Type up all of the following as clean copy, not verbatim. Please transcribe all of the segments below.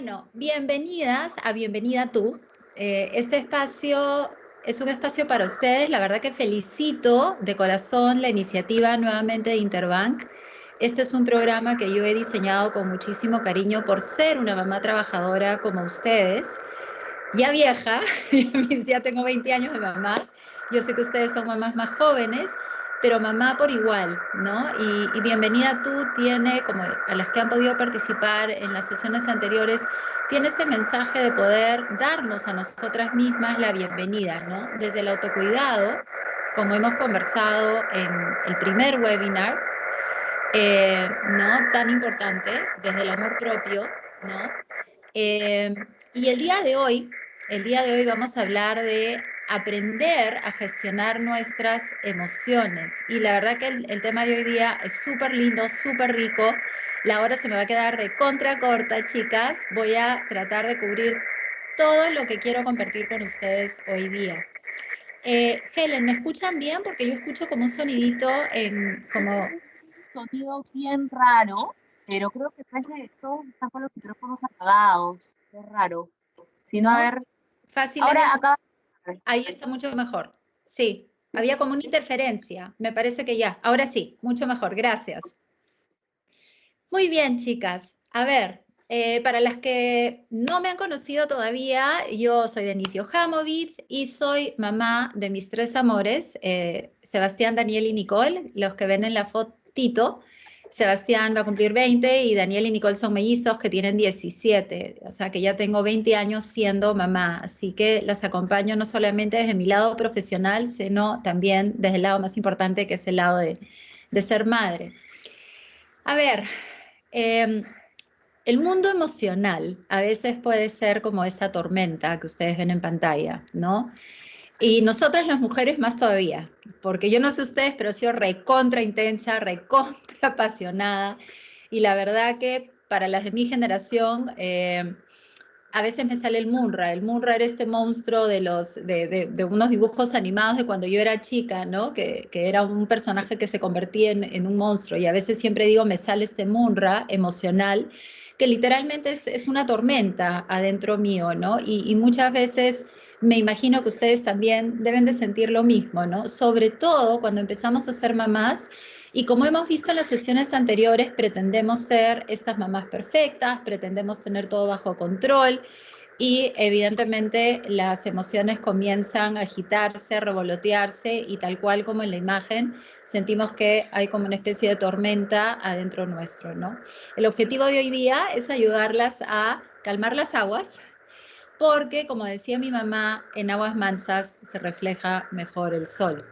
Bueno, bienvenidas a Bienvenida Tú. Este espacio es un espacio para ustedes. La verdad que felicito de corazón la iniciativa nuevamente de Interbank. Este es un programa que yo he diseñado con muchísimo cariño por ser una mamá trabajadora como ustedes, ya vieja, ya tengo 20 años de mamá. Yo sé que ustedes son mamás más jóvenes, pero mamá por igual, ¿no? Y Bienvenida Tú tiene, como a las que han podido participar en las sesiones anteriores, tiene este mensaje de poder darnos a nosotras mismas la bienvenida, ¿no? Desde el autocuidado, como hemos conversado en el primer webinar, ¿no? Tan importante, desde el amor propio, ¿no? Eh, y el día de hoy vamos a hablar de aprender a gestionar nuestras emociones. Y la verdad que el tema de hoy día es súper lindo, súper rico. La hora se me va a quedar de contra corta, chicas. Voy a tratar de cubrir todo lo que quiero compartir con ustedes hoy día. Helen, ¿me escuchan bien? Porque yo escucho como un sonidito como... Sonido bien raro, pero creo que todos están con los micrófonos apagados. Qué raro. Si no, a ¿No? ver, Fácil es ahora decir, acá. ahí está mucho mejor. Sí, había como una interferencia. Me parece que ya. Ahora sí, mucho mejor. Gracias. Muy bien, chicas. A ver, para las que no me han conocido todavía, yo soy Denise Johamovitz y soy mamá de mis tres amores, Sebastián, Daniel y Nicole, los que ven en la fotito. Sebastián va a cumplir 20 y Daniel y Nicole son mellizos que tienen 17, o sea que ya tengo 20 años siendo mamá, así que las acompaño no solamente desde mi lado profesional, sino también desde el lado más importante que es el lado de ser madre. A ver, eh, el mundo emocional a veces puede ser como esa tormenta que ustedes ven en pantalla, ¿no? Y nosotras las mujeres más todavía, porque yo no sé ustedes, pero he sido recontra intensa, recontra apasionada, y la verdad que para las de mi generación, a veces me sale el Munra. El Munra era este monstruo de unos dibujos animados de cuando yo era chica, ¿no? Que era un personaje que se convertía en un monstruo. Y a veces siempre digo, me sale este Munra emocional, que literalmente es una tormenta adentro mío, ¿no? Y muchas veces me imagino que ustedes también deben de sentir lo mismo, ¿no? Sobre todo cuando empezamos a ser mamás y como hemos visto en las sesiones anteriores, pretendemos ser estas mamás perfectas, pretendemos tener todo bajo control y evidentemente las emociones comienzan a agitarse, a revolotearse y tal cual como en la imagen, sentimos que hay como una especie de tormenta adentro nuestro, ¿no? El objetivo de hoy día es ayudarlas a calmar las aguas, porque como decía mi mamá, en aguas mansas se refleja mejor el sol.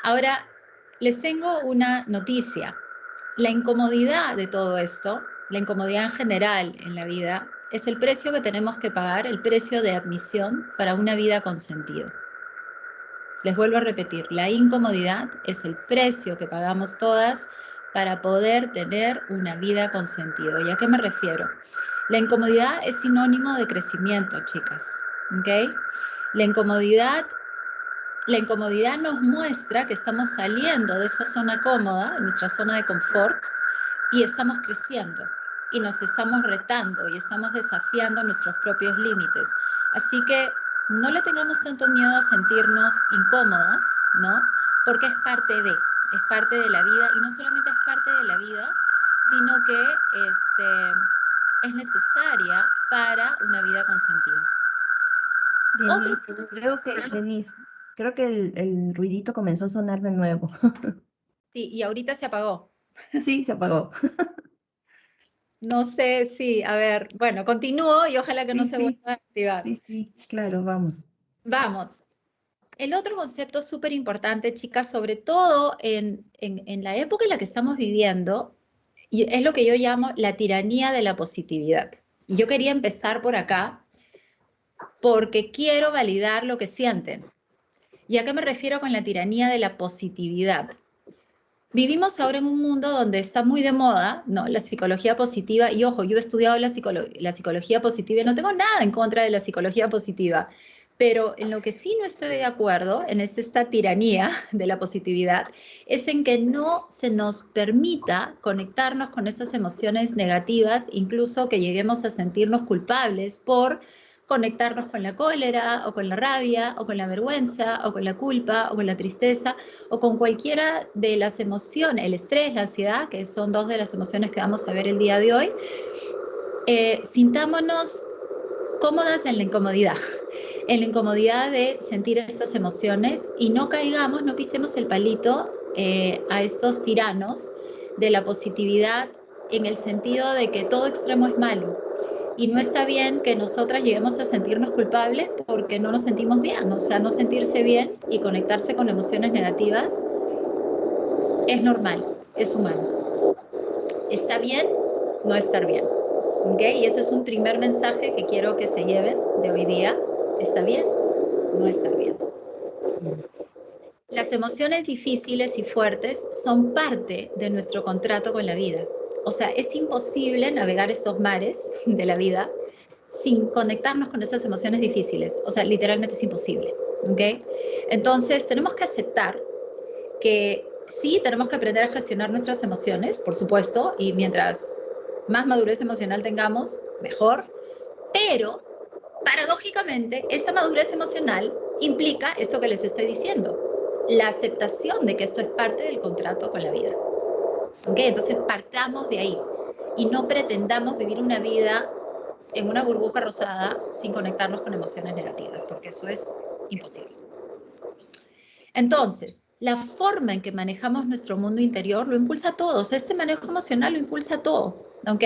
Ahora, les tengo una noticia. La incomodidad de todo esto, la incomodidad en general en la vida, es el precio que tenemos que pagar, el precio de admisión para una vida con sentido. Les vuelvo a repetir, la incomodidad es el precio que pagamos todas para poder tener una vida con sentido. ¿Y a qué me refiero? La incomodidad es sinónimo de crecimiento, chicas. ¿Ok? La incomodidad la incomodidad nos muestra que estamos saliendo de esa zona cómoda, de nuestra zona de confort, y estamos creciendo, y nos estamos retando, y estamos desafiando nuestros propios límites. Así que no le tengamos tanto miedo a sentirnos incómodas, ¿no? Porque es parte de la vida, y no solamente es parte de la vida, sino que es necesaria para una vida con sentido. Otro Denise, punto, Denise, creo que el ruidito comenzó a sonar de nuevo. sí, y ahorita se apagó. Sí, se apagó. No sé si, a ver, bueno, continúo y ojalá que no Sí, se vuelva sí, a activar. sí, claro, vamos. Vamos. El otro concepto súper importante, chicas, sobre todo en la época en la que estamos viviendo, y es lo que yo llamo la tiranía de la positividad. Y yo quería empezar por acá porque quiero validar lo que sienten. ¿Y a qué me refiero con la tiranía de la positividad? Vivimos ahora en un mundo donde está muy de moda, ¿no? La psicología positiva, y ojo, yo he estudiado la psicología positiva y no tengo nada en contra de la psicología positiva, Pero en lo que sí no estoy de acuerdo, en esta tiranía de la positividad, es en que no se nos permita conectarnos con esas emociones negativas, incluso que lleguemos a sentirnos culpables por conectarnos con la cólera, o con la rabia, o con la vergüenza, o con la culpa, o con la tristeza, o con cualquiera de las emociones, el estrés, la ansiedad, que son dos de las emociones que vamos a ver el día de hoy. Sintámonos cómodas en la incomodidad de sentir estas emociones y no caigamos, no pisemos el palito a estos tiranos de la positividad en el sentido de que todo extremo es malo. Y no está bien que nosotras lleguemos a sentirnos culpables porque no nos sentimos bien. O sea, no sentirse bien y conectarse con emociones negativas es normal, es humano. Está bien no estar bien. ¿Ok? Y ese es un primer mensaje que quiero que se lleven de hoy día. Está bien no estar bien. Las emociones difíciles y fuertes son parte de nuestro contrato con la vida. O sea, es imposible navegar estos mares de la vida sin conectarnos con esas emociones difíciles. O sea, literalmente es imposible. ¿Ok? Entonces, tenemos que aceptar que sí, tenemos que aprender a gestionar nuestras emociones, por supuesto, y mientras más madurez emocional tengamos, mejor. Pero, paradójicamente, esa madurez emocional implica esto que les estoy diciendo, la aceptación de que esto es parte del contrato con la vida. ¿Ok? Entonces, partamos de ahí y no pretendamos vivir una vida en una burbuja rosada sin conectarnos con emociones negativas, porque eso es imposible. Entonces, la forma en que manejamos nuestro mundo interior lo impulsa a todos. Este manejo emocional lo impulsa todo, ¿ok?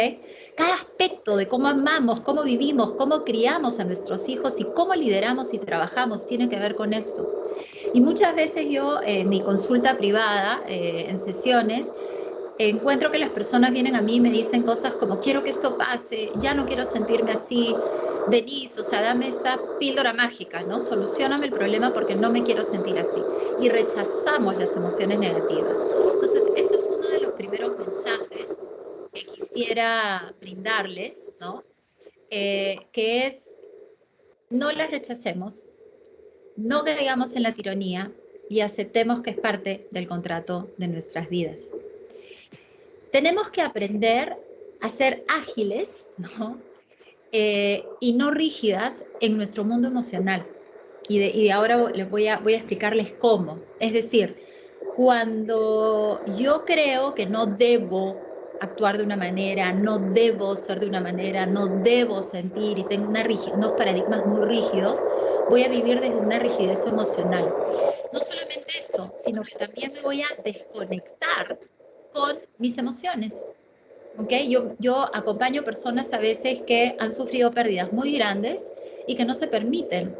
Cada aspecto de cómo amamos, cómo vivimos, cómo criamos a nuestros hijos y cómo lideramos y trabajamos tiene que ver con esto. Y muchas veces yo, en mi consulta privada, en sesiones, encuentro que las personas vienen a mí y me dicen cosas como, quiero que esto pase, ya no quiero sentirme así, Denise, o sea, dame esta píldora mágica, ¿no? Solucióname el problema porque no me quiero sentir así. Y rechazamos las emociones negativas. Entonces, este es uno de los primeros mensajes que quisiera brindarles, ¿no? Que es, no las rechacemos, no caigamos en la tiranía y aceptemos que es parte del contrato de nuestras vidas. Tenemos que aprender a ser ágiles, ¿no? Y no rígidas en nuestro mundo emocional. Y ahora les voy a explicarles cómo. Es decir, cuando yo creo que no debo actuar de una manera, no debo ser de una manera, no debo sentir y tengo unos paradigmas muy rígidos, voy a vivir desde una rigidez emocional. No solamente esto, sino que también me voy a desconectar con mis emociones. ¿Okay? Yo acompaño personas a veces que han sufrido pérdidas muy grandes y que no se permiten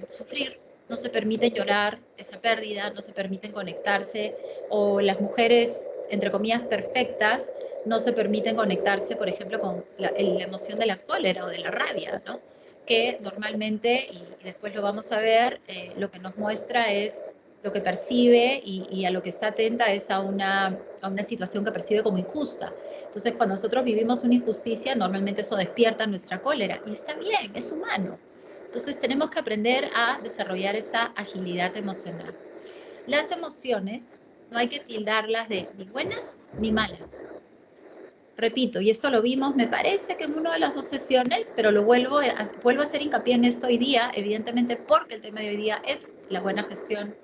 sufrir, no se permiten llorar esa pérdida, no se permiten conectarse, o las mujeres, entre comillas, perfectas, no se permiten conectarse, por ejemplo, con la emoción de la cólera o de la rabia, ¿no? Que normalmente, y después lo vamos a ver, lo que nos muestra es lo que percibe y a lo que está atenta es a una situación que percibe como injusta. Entonces, cuando nosotros vivimos una injusticia, normalmente eso despierta nuestra cólera. Y está bien, es humano. Entonces, tenemos que aprender a desarrollar esa agilidad emocional. Las emociones no hay que tildarlas de ni buenas ni malas. Repito, y esto lo vimos, me parece que en una de las dos sesiones, pero lo vuelvo a hacer hincapié en esto hoy día, evidentemente porque el tema de hoy día es la buena gestión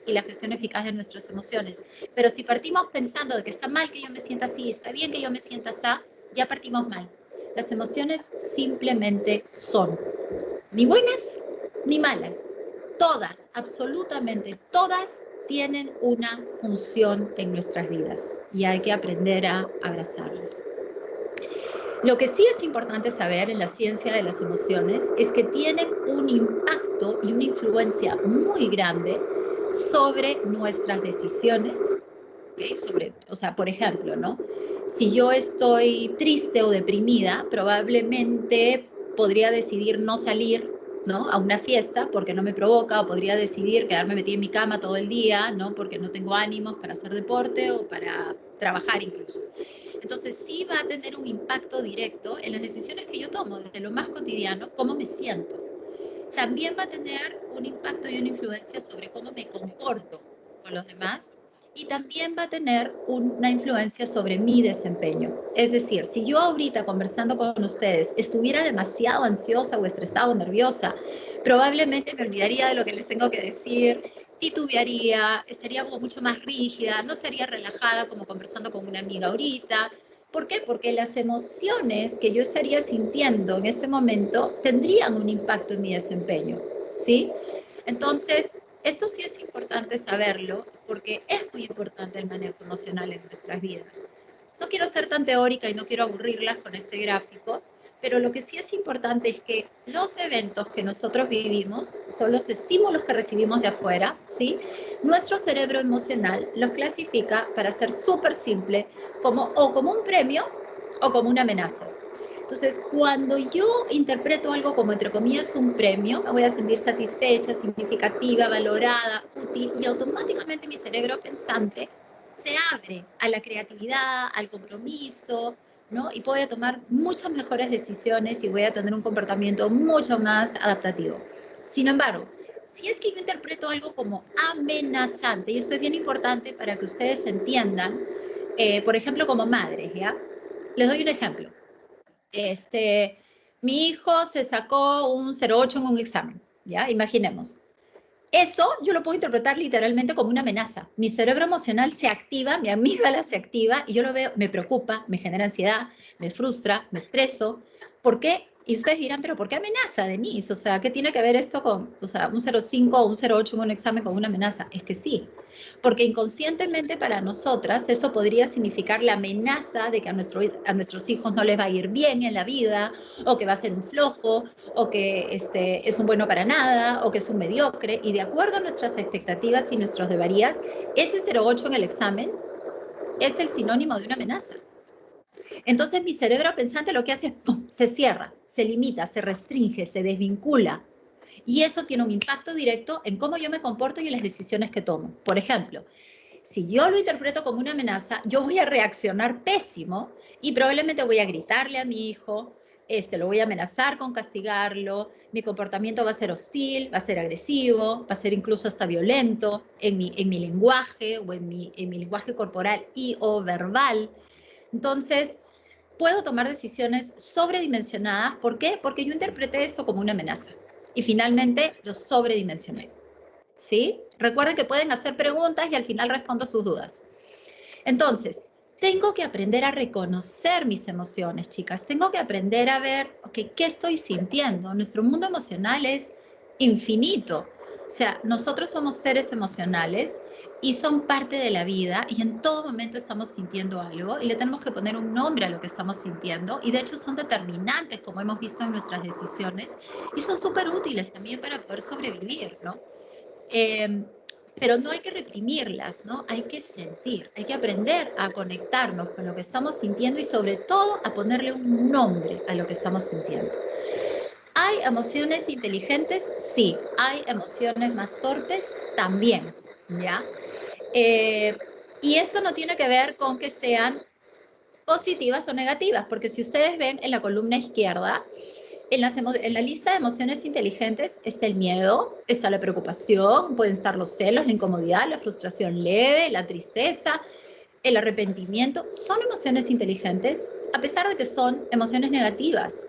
y la gestión eficaz de nuestras emociones. Pero si partimos pensando de que está mal que yo me sienta así, está bien que yo me sienta así, ya partimos mal. Las emociones simplemente son, ni buenas ni malas. Todas, absolutamente todas, tienen una función en nuestras vidas y hay que aprender a abrazarlas. Lo que sí es importante saber en la ciencia de las emociones es que tienen un impacto y una influencia muy grande sobre nuestras decisiones, ¿okay? O sea, por ejemplo, ¿no? Si yo estoy triste o deprimida, probablemente podría decidir no salir, ¿no? A una fiesta porque no me provoca, o podría decidir quedarme metida en mi cama todo el día, ¿no? Porque no tengo ánimos para hacer deporte o para trabajar incluso. Entonces sí va a tener un impacto directo en las decisiones que yo tomo, desde lo más cotidiano, cómo me siento. también va a tener un impacto y una influencia sobre cómo me comporto con los demás y también va a tener una influencia sobre mi desempeño. Es decir, si yo ahorita conversando con ustedes estuviera demasiado ansiosa o estresada o nerviosa, probablemente me olvidaría de lo que les tengo que decir, titubearía, estaría como mucho más rígida, no estaría relajada como conversando con una amiga ahorita. ¿Por qué? Porque las emociones que yo estaría sintiendo en este momento tendrían un impacto en mi desempeño, ¿sí? Entonces, esto sí es importante saberlo porque es muy importante el manejo emocional en nuestras vidas. No quiero ser tan teórica y no quiero aburrirlas con este gráfico, pero lo que sí es importante es que los eventos que nosotros vivimos son los estímulos que recibimos de afuera, ¿sí? Nuestro cerebro emocional los clasifica, para ser súper simple, como o como un premio o como una amenaza. Entonces, cuando yo interpreto algo como, entre comillas, un premio, me voy a sentir satisfecha, significativa, valorada, útil, y automáticamente mi cerebro pensante se abre a la creatividad, al compromiso, ¿no? Y voy a tomar muchas mejores decisiones y voy a tener un comportamiento mucho más adaptativo. Sin embargo, si es que yo interpreto algo como amenazante, y esto es bien importante para que ustedes entiendan, por ejemplo, como madres, ¿ya? Les doy un ejemplo. Mi hijo se sacó un 0,8 en un examen, ¿ya? Imaginemos. Eso yo lo puedo interpretar literalmente como una amenaza. Mi cerebro emocional se activa, mi amígdala se activa y yo lo veo, me preocupa, me genera ansiedad, me frustra, me estreso. ¿Por qué? Y ustedes dirán, pero ¿por qué amenaza, Denise? O sea, ¿qué tiene que ver esto con, o sea, un 0,5 o un 0,8 en un examen con una amenaza? Es que sí, porque inconscientemente para nosotras eso podría significar la amenaza de que a nuestros hijos no les va a ir bien en la vida, o que va a ser un flojo, o que es un bueno para nada, o que es un mediocre, y de acuerdo a nuestras expectativas y nuestros deberías, ese 0,8 en el examen es el sinónimo de una amenaza. Entonces mi cerebro pensante lo que hace es, ¡pum!, se cierra, se limita, se restringe, se desvincula. Y eso tiene un impacto directo en cómo yo me comporto y en las decisiones que tomo. Por ejemplo, si yo lo interpreto como una amenaza, yo voy a reaccionar pésimo y probablemente voy a gritarle a mi hijo, lo voy a amenazar con castigarlo, mi comportamiento va a ser hostil, va a ser agresivo, va a ser incluso hasta violento en mi lenguaje o en mi lenguaje corporal y o verbal. Entonces, puedo tomar decisiones sobredimensionadas. ¿Por qué? Porque yo interpreté esto como una amenaza y finalmente lo sobredimensioné. ¿Sí? Recuerden que pueden hacer preguntas y al final respondo sus dudas. Entonces, tengo que aprender a reconocer mis emociones, chicas. Tengo que aprender a ver, okay, ¿qué estoy sintiendo? Nuestro mundo emocional es infinito. O sea, nosotros somos seres emocionales y son parte de la vida y en todo momento estamos sintiendo algo y le tenemos que poner un nombre a lo que estamos sintiendo y de hecho son determinantes, como hemos visto en nuestras decisiones, y son súper útiles también para poder sobrevivir, ¿no? Pero no hay que reprimirlas, ¿no? Hay que sentir, hay que aprender a conectarnos con lo que estamos sintiendo y sobre todo a ponerle un nombre a lo que estamos sintiendo. ¿Hay emociones inteligentes? Sí. ¿Hay emociones más torpes? También, ¿ya? Y esto no tiene que ver con que sean positivas o negativas, porque si ustedes ven en la columna izquierda, en la lista de emociones inteligentes está el miedo, está la preocupación, pueden estar los celos, la incomodidad, la frustración leve, la tristeza, el arrepentimiento. Son emociones inteligentes, a pesar de que son emociones negativas.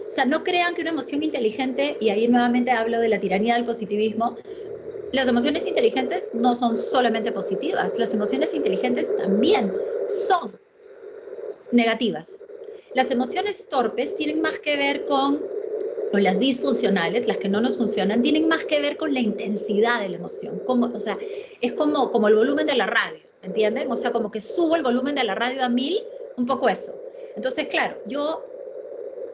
O sea, no crean que una emoción inteligente, y ahí nuevamente hablo de la tiranía del positivismo, las emociones inteligentes no son solamente positivas, las emociones inteligentes también son negativas. Las emociones torpes tienen más que ver con, o las disfuncionales, las que no nos funcionan, tienen más que ver con la intensidad de la emoción. O sea, es como el volumen de la radio, ¿me entienden? O sea, como que subo el volumen de la radio a 1000, un poco eso. Entonces, claro, yo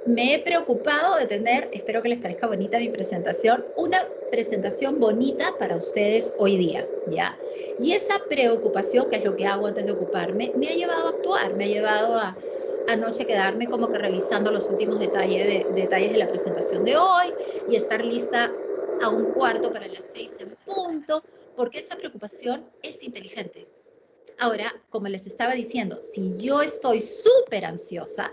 me he preocupado de tener, espero que les parezca bonita mi presentación, una presentación bonita para ustedes hoy día, ¿ya? Y esa preocupación, que es lo que hago antes de ocuparme, me ha llevado a actuar, me ha llevado a anoche quedarme como que revisando los últimos detalles de la presentación de hoy y estar lista a 1:15 para las 6 en punto, porque esa preocupación es inteligente. Ahora, como les estaba diciendo, si yo estoy súper ansiosa,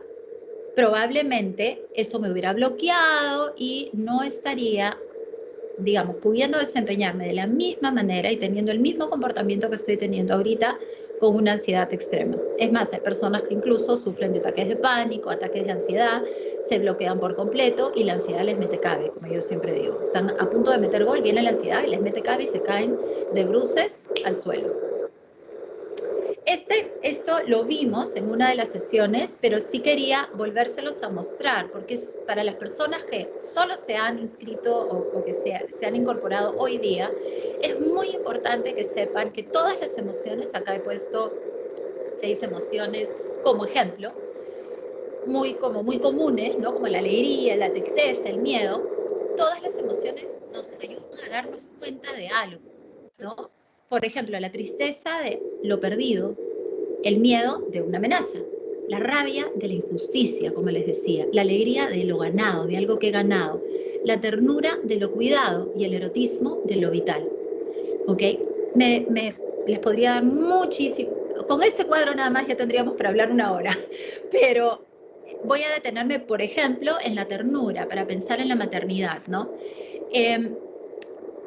probablemente eso me hubiera bloqueado y no estaría digamos, pudiendo desempeñarme de la misma manera y teniendo el mismo comportamiento que estoy teniendo ahorita con una ansiedad extrema. Es más, hay personas que incluso sufren de ataques de pánico, ataques de ansiedad, se bloquean por completo y la ansiedad les mete cabe, como yo siempre digo. Están a punto de meter gol, viene la ansiedad y les mete cabe y se caen de bruces al suelo. Esto lo vimos en una de las sesiones, pero sí quería volvérselos a mostrar, porque es para las personas que solo se han inscrito o que se han incorporado hoy día, es muy importante que sepan que todas las emociones, acá he puesto 6 emociones como ejemplo, muy comunes, ¿no? Como la alegría, la tristeza, el miedo, todas las emociones nos ayudan a darnos cuenta de algo, ¿no? Por ejemplo, la tristeza de lo perdido, el miedo de una amenaza, la rabia de la injusticia, como les decía, la alegría de lo ganado, de algo que he ganado, la ternura de lo cuidado y el erotismo de lo vital. ¿Ok? Les podría dar muchísimo, con este cuadro nada más ya tendríamos para hablar 1 hora, pero voy a detenerme, por ejemplo, en la ternura, para pensar en la maternidad, ¿no?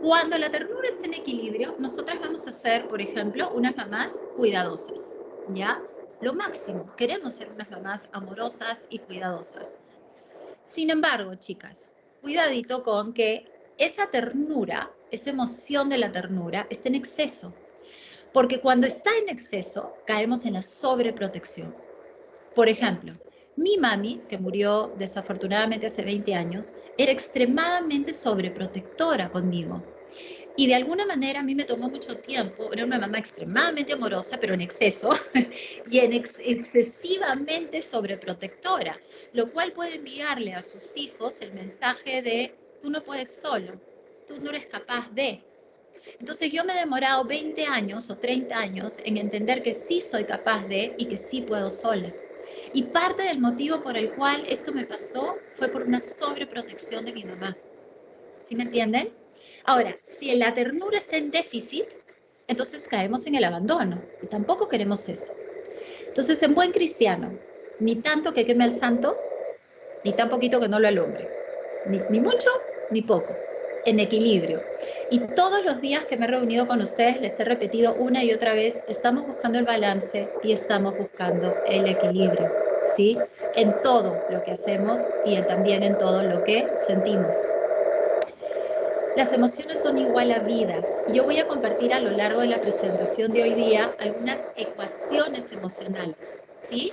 Cuando la ternura está en equilibrio, nosotras vamos a ser, por ejemplo, unas mamás cuidadosas, ¿ya? Lo máximo, queremos ser unas mamás amorosas y cuidadosas. Sin embargo, chicas, cuidadito con que esa ternura, esa emoción de la ternura, está en exceso. Porque cuando está en exceso, caemos en la sobreprotección. Por ejemplo, mi mami, que murió desafortunadamente hace 20 años, era extremadamente sobreprotectora conmigo. Y de alguna manera a mí me tomó mucho tiempo, era una mamá extremadamente amorosa, pero en exceso, y excesivamente sobreprotectora, lo cual puede enviarle a sus hijos el mensaje de, tú no puedes solo, tú no eres capaz de. Entonces yo me he demorado 20 años o 30 años en entender que sí soy capaz de y que sí puedo sola. Y parte del motivo por el cual esto me pasó fue por una sobreprotección de mi mamá. ¿Sí me entienden? Ahora, si la ternura está en déficit, entonces caemos en el abandono. Y tampoco queremos eso. Entonces, en buen cristiano, ni tanto que queme al santo, ni tan poquito que no lo alumbre. Ni mucho, ni poco. En equilibrio. Y todos los días que me he reunido con ustedes, les he repetido una y otra vez, estamos buscando el balance y estamos buscando el equilibrio, ¿sí? En todo lo que hacemos y también en todo lo que sentimos. Las emociones son igual a vida. Yo voy a compartir a lo largo de la presentación de hoy día algunas ecuaciones emocionales, ¿sí?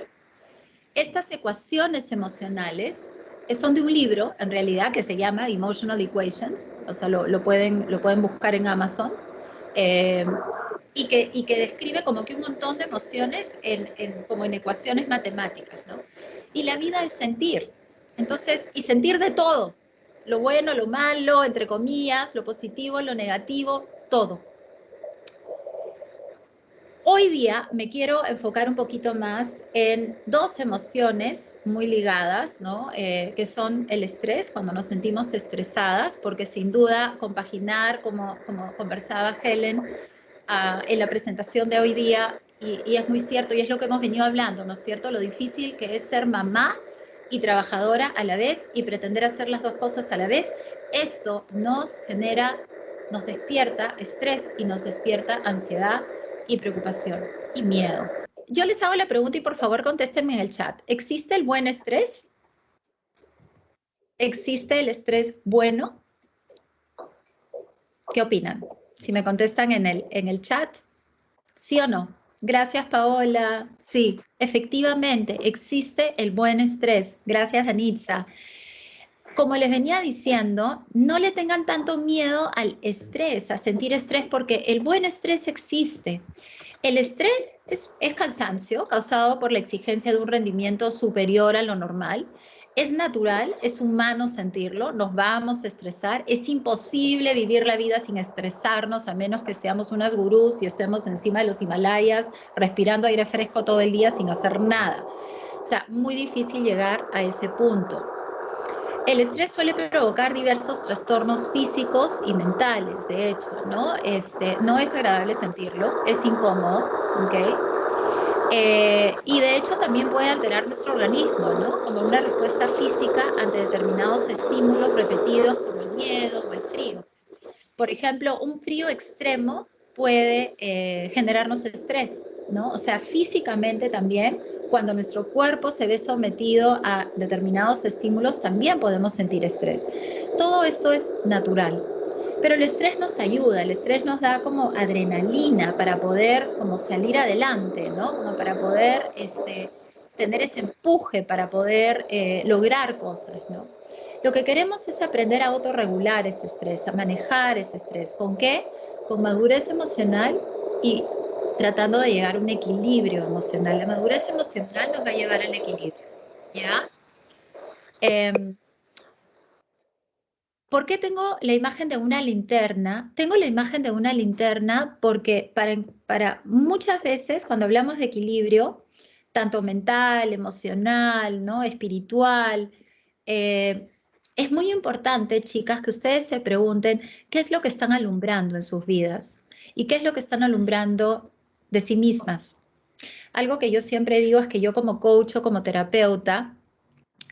Estas ecuaciones emocionales son de un libro, en realidad, que se llama Emotional Equations, o sea, lo pueden buscar en Amazon, y que describe como que un montón de emociones como en ecuaciones matemáticas, ¿no? Y la vida es sentir, entonces, y sentir de todo, lo bueno, lo malo, entre comillas, lo positivo, lo negativo, todo. Hoy día me quiero enfocar un poquito más en 2 emociones muy ligadas, ¿no? Que son el estrés, cuando nos sentimos estresadas, porque sin duda compaginar, como conversaba Helen en la presentación de hoy día, y es muy cierto, y es lo que hemos venido hablando, ¿no es cierto? Lo difícil que es ser mamá y trabajadora a la vez y pretender hacer las 2 cosas a la vez. Esto nos despierta estrés y nos despierta ansiedad y preocupación y miedo. Yo les hago la pregunta y por favor contéstenme en el chat. ¿Existe el buen estrés? ¿Existe el estrés bueno? ¿Qué opinan? Si me contestan en el chat, ¿sí o no? Gracias, Paola. Sí, efectivamente, existe el buen estrés. Gracias, Anitza. Como les venía diciendo, no le tengan tanto miedo al estrés, a sentir estrés, porque el buen estrés existe. El estrés es cansancio causado por la exigencia de un rendimiento superior a lo normal. Es natural, es humano sentirlo, nos vamos a estresar. Es imposible vivir la vida sin estresarnos, a menos que seamos unas gurús y estemos encima de los Himalayas, respirando aire fresco todo el día sin hacer nada. O sea, muy difícil llegar a ese punto. El estrés suele provocar diversos trastornos físicos y mentales, de hecho, ¿no? No es agradable sentirlo, es incómodo, ¿ok? Y de hecho también puede alterar nuestro organismo, ¿no? Como una respuesta física ante determinados estímulos repetidos como el miedo o el frío. por ejemplo, un frío extremo puede generarnos estrés, ¿no? O sea, físicamente también, cuando nuestro cuerpo se ve sometido a determinados estímulos, también podemos sentir estrés. Todo esto es natural. Pero el estrés nos ayuda, el estrés nos da como adrenalina para poder como salir adelante, ¿no? Como para poder tener ese empuje, para poder lograr cosas, ¿no? Lo que queremos es aprender a autorregular ese estrés, a manejar ese estrés. ¿Con qué? Con madurez emocional y tratando de llegar a un equilibrio emocional. La madurez emocional nos va a llevar al equilibrio, ¿ya? ¿Por qué tengo la imagen de una linterna? Tengo la imagen de una linterna porque para muchas veces cuando hablamos de equilibrio, tanto mental, emocional, ¿no? Espiritual, eh, es muy importante, chicas, que ustedes se pregunten qué es lo que están alumbrando en sus vidas y qué es lo que están alumbrando de sí mismas. Algo que yo siempre digo es que yo como coach o como terapeuta,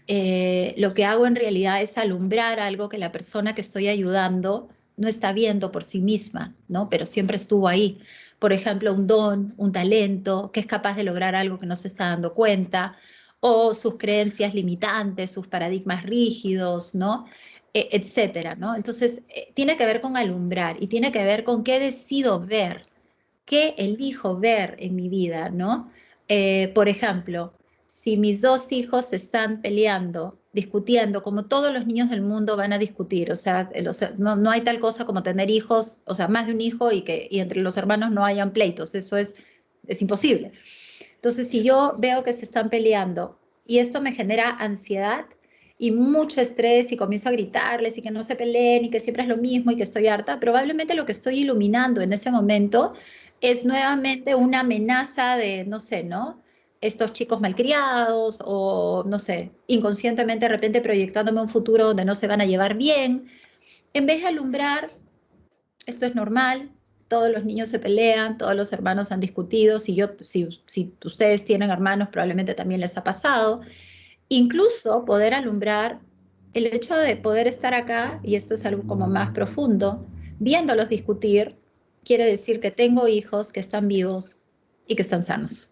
lo que hago en realidad es alumbrar algo que la persona que estoy ayudando no está viendo por sí misma, ¿no? Pero siempre estuvo ahí. Por ejemplo, un don, un talento, que es capaz de lograr algo que no se está dando cuenta, o sus creencias limitantes, sus paradigmas rígidos, ¿no? Etcétera, ¿no? Entonces, tiene que ver con alumbrar y tiene que ver con qué decido ver, qué elijo ver en mi vida, ¿no? Por ejemplo, si mis dos hijos están peleando, discutiendo, como todos los niños del mundo van a discutir, o sea, no hay tal cosa como tener hijos, o sea, más de un hijo y entre los hermanos no hayan pleitos, eso es imposible. Entonces, si yo veo que se están peleando y esto me genera ansiedad y mucho estrés y comienzo a gritarles y que no se peleen y que siempre es lo mismo y que estoy harta, probablemente lo que estoy iluminando en ese momento es nuevamente una amenaza de, no sé, ¿no? Estos chicos malcriados o, no sé, inconscientemente de repente proyectándome un futuro donde no se van a llevar bien, en vez de alumbrar esto es normal, todos los niños se pelean, todos los hermanos han discutido, si ustedes tienen hermanos probablemente también les ha pasado. Incluso poder alumbrar el hecho de poder estar acá, y esto es algo como más profundo, viéndolos discutir, quiere decir que tengo hijos que están vivos y que están sanos.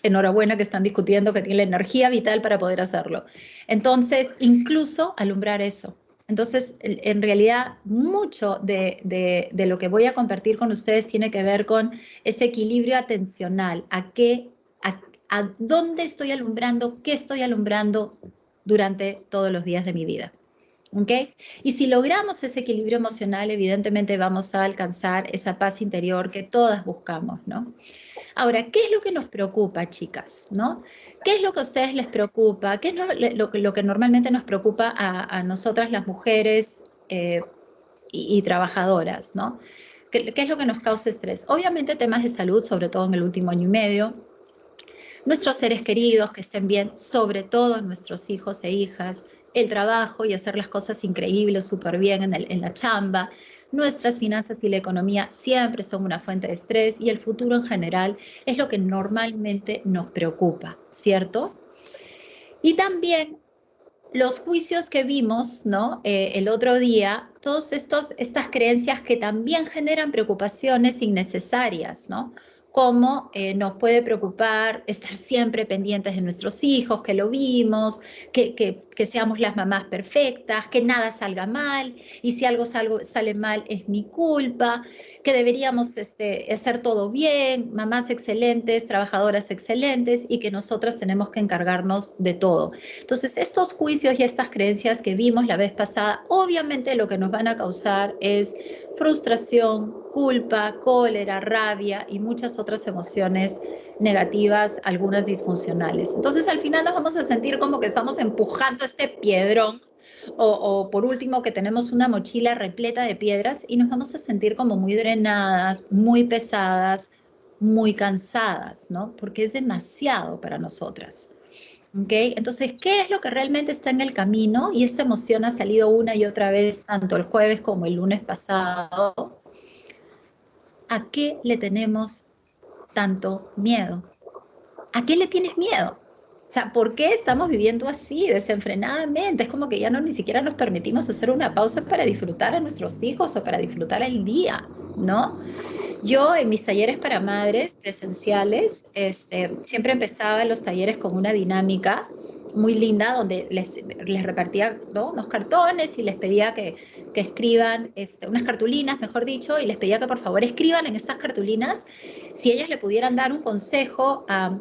Enhorabuena que están discutiendo, que tienen la energía vital para poder hacerlo. Entonces, incluso alumbrar eso. Entonces, en realidad, mucho de lo que voy a compartir con ustedes tiene que ver con ese equilibrio atencional, a dónde estoy alumbrando, qué estoy alumbrando durante todos los días de mi vida. ¿Ok? Y si logramos ese equilibrio emocional, evidentemente vamos a alcanzar esa paz interior que todas buscamos, ¿no? Ahora, ¿qué es lo que nos preocupa, chicas? ¿No? ¿Qué es lo que a ustedes les preocupa? ¿Qué es lo que normalmente nos preocupa a nosotras las mujeres y trabajadoras? ¿No? ¿Qué es lo que nos causa estrés? Obviamente temas de salud, sobre todo en el último año y medio. Nuestros seres queridos que estén bien, sobre todo nuestros hijos e hijas, el trabajo y hacer las cosas increíbles, súper bien en la chamba. Nuestras finanzas y la economía siempre son una fuente de estrés y el futuro en general es lo que normalmente nos preocupa, ¿cierto? Y también los juicios que vimos, ¿no? El otro día, estas creencias que también generan preocupaciones innecesarias, ¿no? Como nos puede preocupar estar siempre pendientes de nuestros hijos, que lo vimos, que seamos las mamás perfectas, que nada salga mal, y si algo sale mal es mi culpa, que deberíamos hacer todo bien, mamás excelentes, trabajadoras excelentes, y que nosotros tenemos que encargarnos de todo. Entonces, estos juicios y estas creencias que vimos la vez pasada, obviamente lo que nos van a causar es frustración, culpa, cólera, rabia y muchas otras emociones negativas, algunas disfuncionales. Entonces, al final nos vamos a sentir como que estamos empujando este piedrón o por último que tenemos una mochila repleta de piedras y nos vamos a sentir como muy drenadas, muy pesadas, muy cansadas, ¿no? Porque es demasiado para nosotras. ¿Okay? Entonces, ¿qué es lo que realmente está en el camino? Y esta emoción ha salido una y otra vez, tanto el jueves como el lunes pasado. ¿A qué le tenemos tanto miedo? ¿A qué le tienes miedo? O sea, ¿por qué estamos viviendo así, desenfrenadamente? Es como que ya no ni siquiera nos permitimos hacer una pausa para disfrutar a nuestros hijos o para disfrutar el día, ¿no? Yo en mis talleres para madres presenciales, siempre empezaba los talleres con una dinámica muy linda donde les repartía, ¿no?, unos cartones y les pedía que escriban, unas cartulinas, mejor dicho, y les pedía que por favor escriban en estas cartulinas si ellas le pudieran dar un consejo a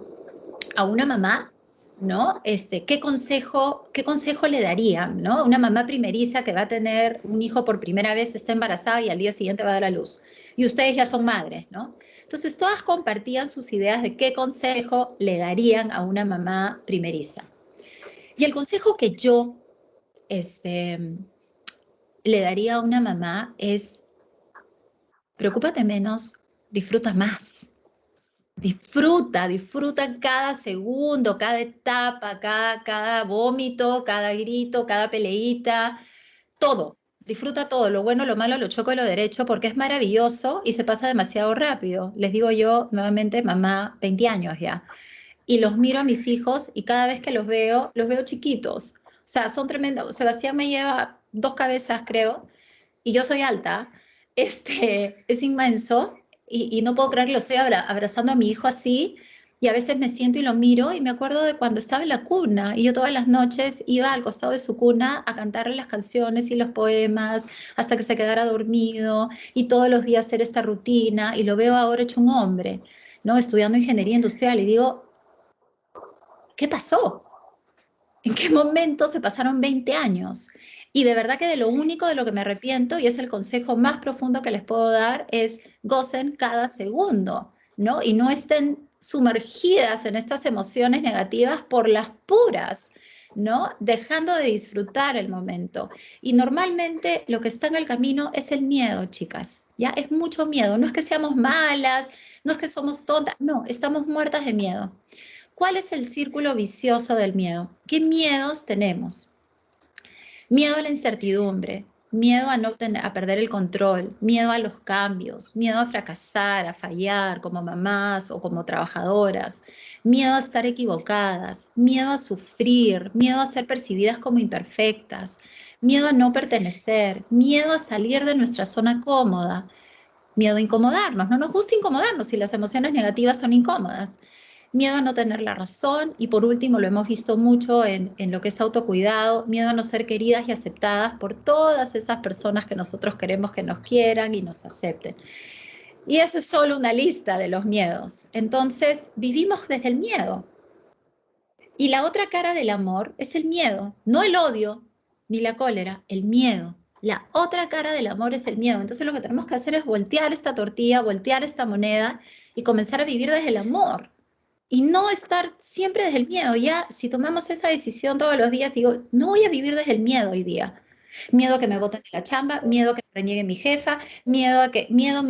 una mamá, ¿no? ¿Qué consejo le darían, ¿no? Una mamá primeriza que va a tener un hijo por primera vez, está embarazada y al día siguiente va a dar a luz. Y ustedes ya son madres, ¿no? Entonces, todas compartían sus ideas de qué consejo le darían a una mamá primeriza. Y el consejo que yo le daría a una mamá es, preocúpate menos, disfruta más. Disfruta cada segundo, cada etapa, cada vómito, cada grito, cada peleita, todo. Disfruta todo, lo bueno, lo malo, lo choco y lo derecho, porque es maravilloso y se pasa demasiado rápido. Les digo yo, nuevamente, mamá, 20 años ya. Y los miro a mis hijos y cada vez que los veo chiquitos. O sea, son tremendos. Sebastián me lleva 2 cabezas, creo, y yo soy alta, es inmenso y no puedo creer que lo estoy abrazando a mi hijo así y a veces me siento y lo miro y me acuerdo de cuando estaba en la cuna y yo todas las noches iba al costado de su cuna a cantarle las canciones y los poemas hasta que se quedara dormido y todos los días hacer esta rutina y lo veo ahora hecho un hombre, ¿no? Estudiando ingeniería industrial y digo, ¿qué pasó? ¿En qué momento se pasaron 20 años? Y de verdad que de lo único de lo que me arrepiento, y es el consejo más profundo que les puedo dar, es gocen cada segundo, ¿no? Y no estén sumergidas en estas emociones negativas por las puras, ¿no? Dejando de disfrutar el momento. Y normalmente lo que está en el camino es el miedo, chicas, ¿ya? Es mucho miedo. No es que seamos malas, no es que somos tontas, no, estamos muertas de miedo. ¿Cuál es el círculo vicioso del miedo? ¿Qué miedos tenemos? Miedo a la incertidumbre, miedo a, a perder el control, miedo a los cambios, miedo a fracasar, a fallar como mamás o como trabajadoras, miedo a estar equivocadas, miedo a sufrir, miedo a ser percibidas como imperfectas, miedo a no pertenecer, miedo a salir de nuestra zona cómoda, miedo a incomodarnos. No nos gusta incomodarnos si las emociones negativas son incómodas. Miedo a no tener la razón y por último, lo hemos visto mucho en lo que es autocuidado, miedo a no ser queridas y aceptadas por todas esas personas que nosotros queremos que nos quieran y nos acepten. Y eso es solo una lista de los miedos. Entonces, vivimos desde el miedo. Y la otra cara del amor es el miedo, no el odio ni la cólera, el miedo. La otra cara del amor es el miedo. Entonces lo que tenemos que hacer es voltear esta tortilla, voltear esta moneda y comenzar a vivir desde el amor y no estar siempre desde el miedo. Ya, si tomamos esa decisión todos los días, digo, no voy a vivir desde el miedo hoy día. Miedo a que me boten de la chamba, miedo a que me reniegue mi jefa, miedo a que, miedo,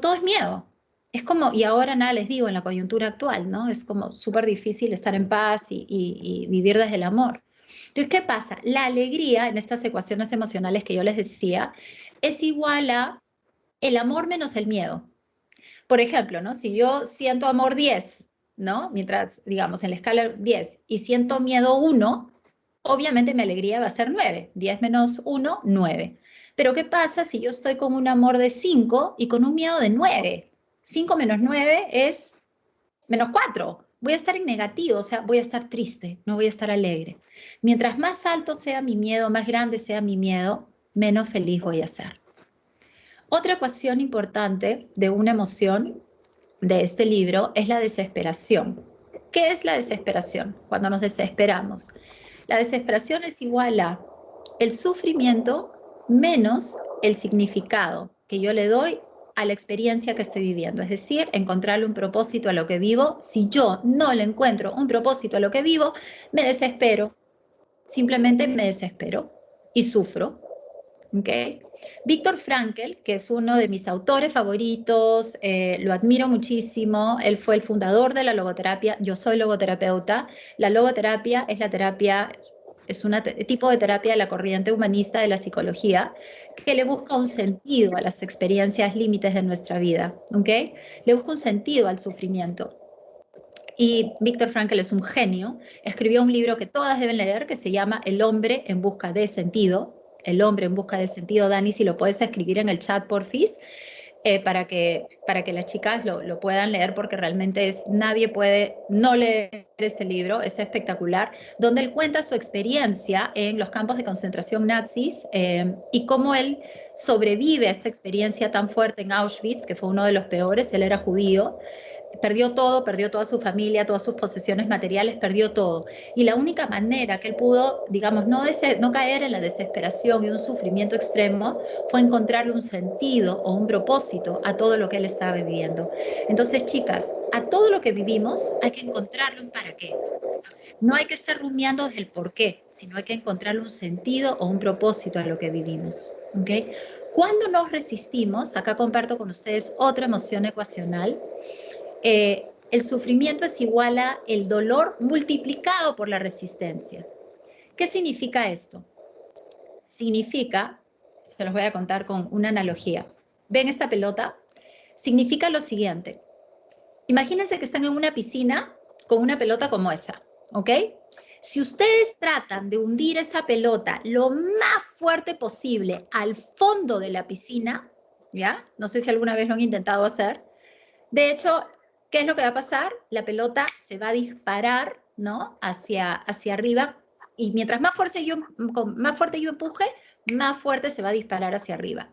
todo es miedo. Es como, y ahora nada les digo, en la coyuntura actual, ¿no? Es como súper difícil estar en paz y vivir desde el amor. Entonces, ¿qué pasa? La alegría en estas ecuaciones emocionales que yo les decía es igual a el amor menos el miedo. Por ejemplo, ¿no? Si yo siento amor 10, ¿no? Mientras, digamos, en la escala 10 y siento miedo 1, obviamente mi alegría va a ser 9. 10 menos 1, 9. Pero ¿qué pasa si yo estoy con un amor de 5 y con un miedo de 9? 5 menos 9 es menos 4. Voy a estar en negativo, o sea, voy a estar triste, no voy a estar alegre. Mientras más alto sea mi miedo, más grande sea mi miedo, menos feliz voy a ser. Otra ecuación importante de una emoción de este libro es la desesperación. ¿Qué es la desesperación? Cuando nos desesperamos. La desesperación es igual a el sufrimiento menos el significado que yo le doy a la experiencia que estoy viviendo. Es decir, encontrarle un propósito a lo que vivo. Si yo no le encuentro un propósito a lo que vivo, me desespero. Simplemente me desespero y sufro. ¿Okay? Víctor Frankl, que es uno de mis autores favoritos, lo admiro muchísimo, él fue el fundador de la logoterapia, yo soy logoterapeuta, la logoterapia es la terapia, es un tipo de terapia de la corriente humanista de la psicología que le busca un sentido a las experiencias límites de nuestra vida, ¿ok? Le busca un sentido al sufrimiento. y Viktor Frankl es un genio, escribió un libro que todas deben leer que se llama El hombre en busca de sentido. El hombre en busca de sentido, Dani, si lo puedes escribir en el chat, porfis, para que las chicas lo puedan leer, porque realmente nadie puede no leer este libro, es espectacular, donde él cuenta su experiencia en los campos de concentración nazis y cómo él sobrevive a esta experiencia tan fuerte en Auschwitz, que fue uno de los peores. Él era judío, perdió todo, perdió toda su familia, todas sus posesiones materiales, perdió todo. Y la única manera que él pudo, digamos, no caer en la desesperación y un sufrimiento extremo fue encontrarle un sentido o un propósito a todo lo que él estaba viviendo. Entonces, chicas, a todo lo que vivimos hay que encontrarle un para qué. No hay que estar rumiando desde el por qué, sino hay que encontrarle un sentido o un propósito a lo que vivimos. ¿Okay? Cuando nos resistimos, acá comparto con ustedes otra emoción ecuacional. El sufrimiento es igual a el dolor multiplicado por la resistencia. ¿Qué significa esto? Significa, se los voy a contar con una analogía. ¿Ven esta pelota? Significa lo siguiente. Imagínense que están en una piscina con una pelota como esa, ¿ok? Si ustedes tratan de hundir esa pelota lo más fuerte posible al fondo de la piscina, ¿ya? No sé si alguna vez lo han intentado hacer. De hecho, ¿qué es lo que va a pasar? La pelota se va a disparar, ¿no? Hacia arriba, y mientras más fuerte yo empuje, más fuerte se va a disparar hacia arriba.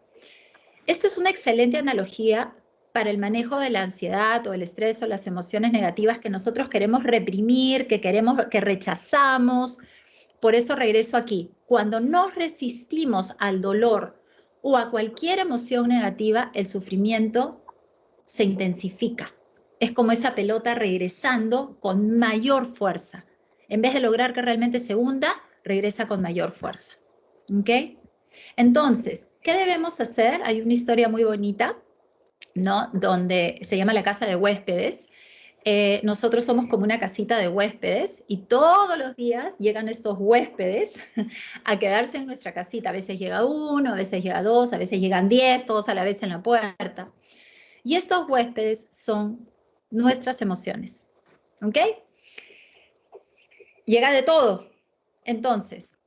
Esta es una excelente analogía para el manejo de la ansiedad o el estrés o las emociones negativas que nosotros queremos reprimir, que rechazamos. Por eso regreso aquí. Cuando nos resistimos al dolor o a cualquier emoción negativa, el sufrimiento se intensifica. Es como esa pelota regresando con mayor fuerza. En vez de lograr que realmente se hunda, regresa con mayor fuerza. ¿Ok? Entonces, ¿qué debemos hacer? Hay una historia muy bonita, ¿no? Donde se llama La casa de huéspedes. Nosotros somos como una casita de huéspedes y todos los días llegan estos huéspedes a quedarse en nuestra casita. A veces llega uno, a veces llega dos, a veces llegan 10, todos a la vez en la puerta. Y estos huéspedes son nuestras emociones. ¿Ok? Llega de todo. Entonces,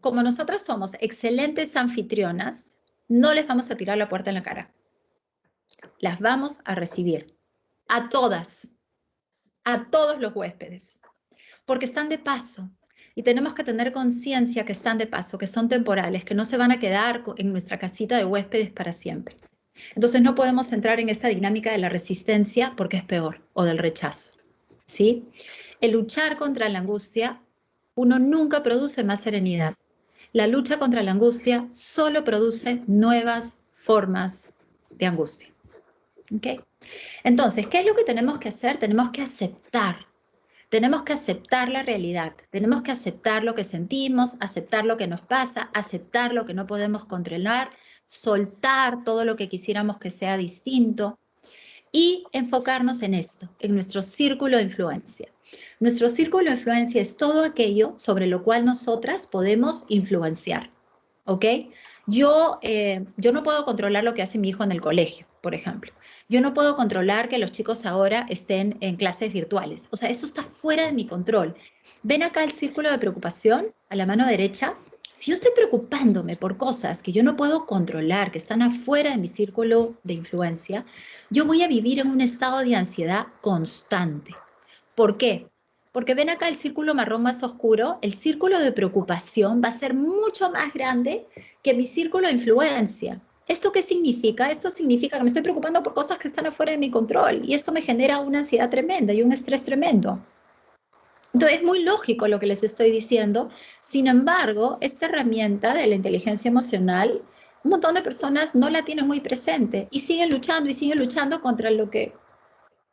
como nosotras somos excelentes anfitrionas, no les vamos a tirar la puerta en la cara. Las vamos a recibir. A todas. A todos los huéspedes. Porque están de paso. Y tenemos que tener conciencia que están de paso, que son temporales, que no se van a quedar en nuestra casita de huéspedes para siempre. Entonces no podemos entrar en esta dinámica de la resistencia porque es peor, o del rechazo, ¿sí? El luchar contra la angustia, uno nunca produce más serenidad. La lucha contra la angustia solo produce nuevas formas de angustia, ¿ok? Entonces, ¿qué es lo que tenemos que hacer? Tenemos que aceptar la realidad, tenemos que aceptar lo que sentimos, aceptar lo que nos pasa, aceptar lo que no podemos controlar, soltar todo lo que quisiéramos que sea distinto y enfocarnos en esto, en nuestro círculo de influencia. Nuestro círculo de influencia es todo aquello sobre lo cual nosotras podemos influenciar, ¿ok? Yo no puedo controlar lo que hace mi hijo en el colegio, por ejemplo. Yo no puedo controlar que los chicos ahora estén en clases virtuales. O sea, eso está fuera de mi control. ¿Ven acá el círculo de preocupación a la mano derecha? Si yo estoy preocupándome por cosas que yo no puedo controlar, que están afuera de mi círculo de influencia, yo voy a vivir en un estado de ansiedad constante. ¿Por qué? Porque ven acá el círculo marrón más oscuro, el círculo de preocupación va a ser mucho más grande que mi círculo de influencia. ¿Esto qué significa? Esto significa que me estoy preocupando por cosas que están afuera de mi control y esto me genera una ansiedad tremenda y un estrés tremendo. Entonces es muy lógico lo que les estoy diciendo. Sin embargo, esta herramienta de la inteligencia emocional, un montón de personas no la tienen muy presente y siguen luchando contra lo que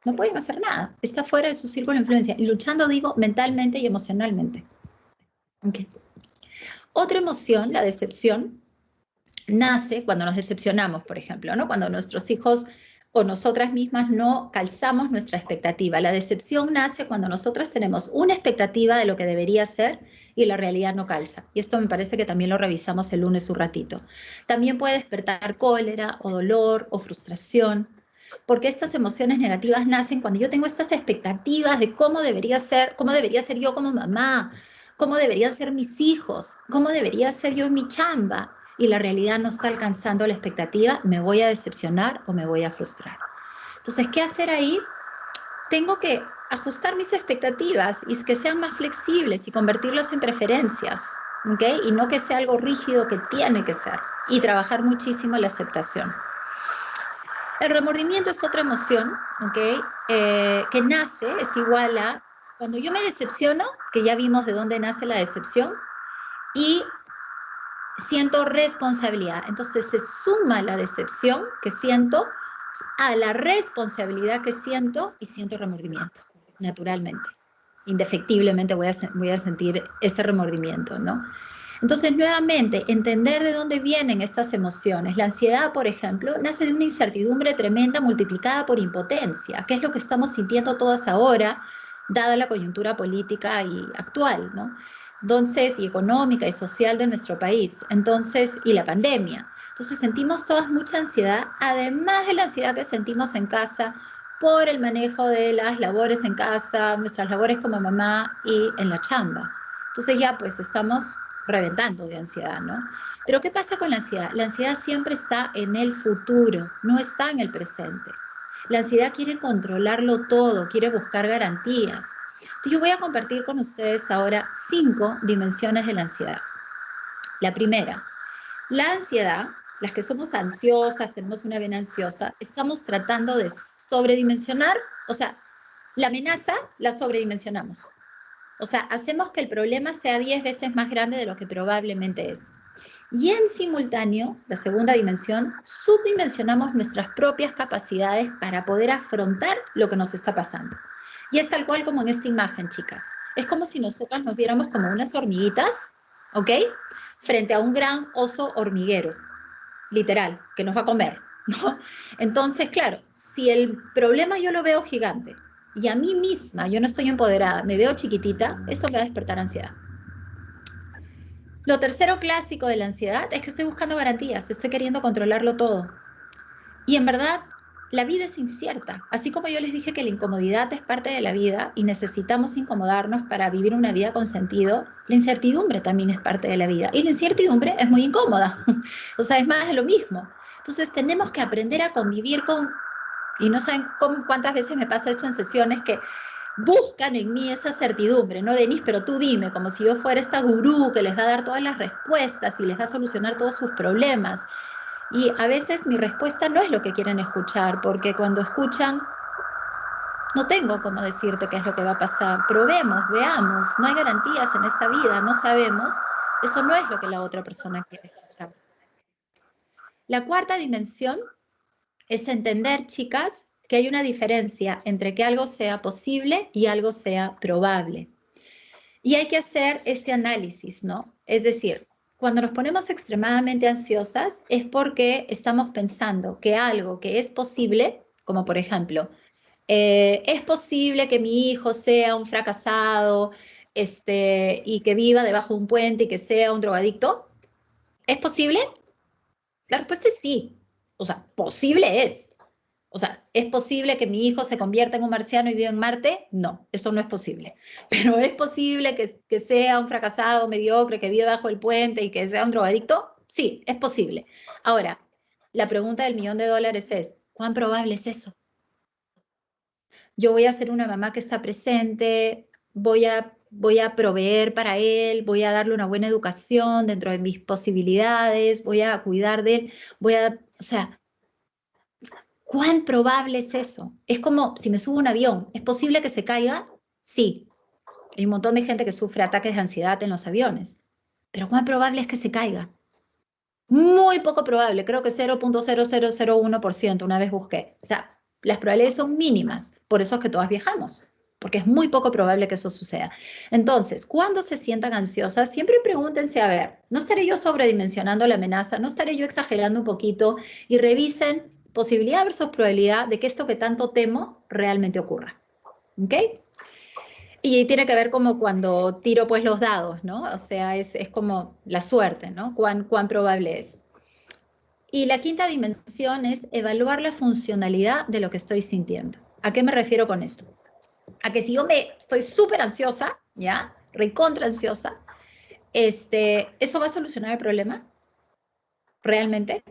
no pueden hacer nada. Está fuera de su círculo de influencia. Y luchando, digo, mentalmente y emocionalmente. Okay. Otra emoción, la decepción, nace cuando nos decepcionamos, por ejemplo, ¿no? Cuando nuestros hijos o nosotras mismas no calzamos nuestra expectativa. La decepción nace cuando nosotras tenemos una expectativa de lo que debería ser y la realidad no calza. Y esto me parece que también lo revisamos el lunes un ratito. También puede despertar cólera o dolor o frustración. Porque estas emociones negativas nacen cuando yo tengo estas expectativas de cómo debería ser yo como mamá, cómo deberían ser mis hijos, cómo debería ser yo en mi chamba, y la realidad no está alcanzando la expectativa, me voy a decepcionar o me voy a frustrar. Entonces, ¿qué hacer ahí? Tengo que ajustar mis expectativas y que sean más flexibles y convertirlas en preferencias, ¿ok? Y no que sea algo rígido que tiene que ser. Y trabajar muchísimo la aceptación. El remordimiento es otra emoción, ¿ok? Que nace, es igual a cuando yo me decepciono, que ya vimos de dónde nace la decepción, y siento responsabilidad. Entonces se suma la decepción que siento a la responsabilidad que siento y siento remordimiento, naturalmente. Indefectiblemente voy a sentir ese remordimiento, ¿no? Entonces, nuevamente, entender de dónde vienen estas emociones. La ansiedad, por ejemplo, nace de una incertidumbre tremenda multiplicada por impotencia, que es lo que estamos sintiendo todas ahora, dada la coyuntura política y actual, ¿no? Entonces, y económica y social de nuestro país. Entonces, y la pandemia. Entonces, sentimos todas mucha ansiedad, además de la ansiedad que sentimos en casa por el manejo de las labores en casa, nuestras labores como mamá y en la chamba. Entonces ya pues estamos reventando de ansiedad, ¿no? Pero ¿qué pasa con la ansiedad? La ansiedad siempre está en el futuro, no está en el presente. La ansiedad quiere controlarlo todo, quiere buscar garantías. Entonces yo voy a compartir con ustedes ahora 5 dimensiones de la ansiedad. La primera, la ansiedad, las que somos ansiosas, tenemos una vena ansiosa, estamos tratando de sobredimensionar, o sea, la amenaza la sobredimensionamos. O sea, hacemos que el problema sea 10 veces más grande de lo que probablemente es. Y en simultáneo, la segunda dimensión, subdimensionamos nuestras propias capacidades para poder afrontar lo que nos está pasando. Y es tal cual como en esta imagen, chicas. Es como si nosotras nos viéramos como unas hormiguitas, ¿ok? Frente a un gran oso hormiguero, literal, que nos va a comer, ¿no? Entonces, claro, si el problema yo lo veo gigante y a mí misma yo no estoy empoderada, me veo chiquitita, eso me va a despertar ansiedad. Lo tercero clásico de la ansiedad es que estoy buscando garantías, estoy queriendo controlarlo todo. Y en verdad, la vida es incierta. Así como yo les dije que la incomodidad es parte de la vida y necesitamos incomodarnos para vivir una vida con sentido, la incertidumbre también es parte de la vida. Y la incertidumbre es muy incómoda. O sea, es más de lo mismo. Entonces tenemos que aprender a convivir con, y no saben cuántas veces me pasa esto en sesiones, que buscan en mí esa certidumbre, ¿no, Denise? Pero tú dime, como si yo fuera esta gurú que les va a dar todas las respuestas y les va a solucionar todos sus problemas. Y a veces mi respuesta no es lo que quieren escuchar, porque cuando escuchan, no tengo cómo decirte qué es lo que va a pasar. Probemos, veamos, no hay garantías en esta vida, no sabemos. Eso no es lo que la otra persona quiere escuchar. La cuarta dimensión es entender, chicas, que hay una diferencia entre que algo sea posible y algo sea probable. Y hay que hacer este análisis, ¿no? Es decir, cuando nos ponemos extremadamente ansiosas es porque estamos pensando que algo que es posible, como por ejemplo, es posible que mi hijo sea un fracasado, y que viva debajo de un puente y que sea un drogadicto. ¿Es posible? La respuesta es sí. O sea, posible es. O sea, ¿es posible que mi hijo se convierta en un marciano y viva en Marte? No, eso no es posible. Pero ¿es posible que sea un fracasado mediocre, que viva bajo el puente y que sea un drogadicto? Sí, es posible. Ahora, la pregunta del $1.000.000 es, ¿cuán probable es eso? Yo voy a ser una mamá que está presente, voy a proveer para él, voy a darle una buena educación dentro de mis posibilidades, voy a cuidar de él, o sea, ¿cuán probable es eso? Es como si me subo a un avión, ¿es posible que se caiga? Sí. Hay un montón de gente que sufre ataques de ansiedad en los aviones, pero ¿cuán probable es que se caiga? Muy poco probable, creo que 0.0001%, una vez busqué. O sea, las probabilidades son mínimas, por eso es que todas viajamos, porque es muy poco probable que eso suceda. Entonces, cuando se sientan ansiosas, siempre pregúntense, a ver, ¿no estaré yo sobredimensionando la amenaza? ¿No estaré yo exagerando un poquito? Y revisen posibilidad versus probabilidad de que esto que tanto temo realmente ocurra. ¿Ok? Y tiene que ver como cuando tiro pues los dados, ¿no? O sea, es como la suerte, ¿no? ¿Cuán probable es? Y la quinta dimensión es evaluar la funcionalidad de lo que estoy sintiendo. ¿A qué me refiero con esto? A que si yo estoy súper ansiosa, ¿ya? Recontra ansiosa, ¿eso va a solucionar el problema? ¿Realmente?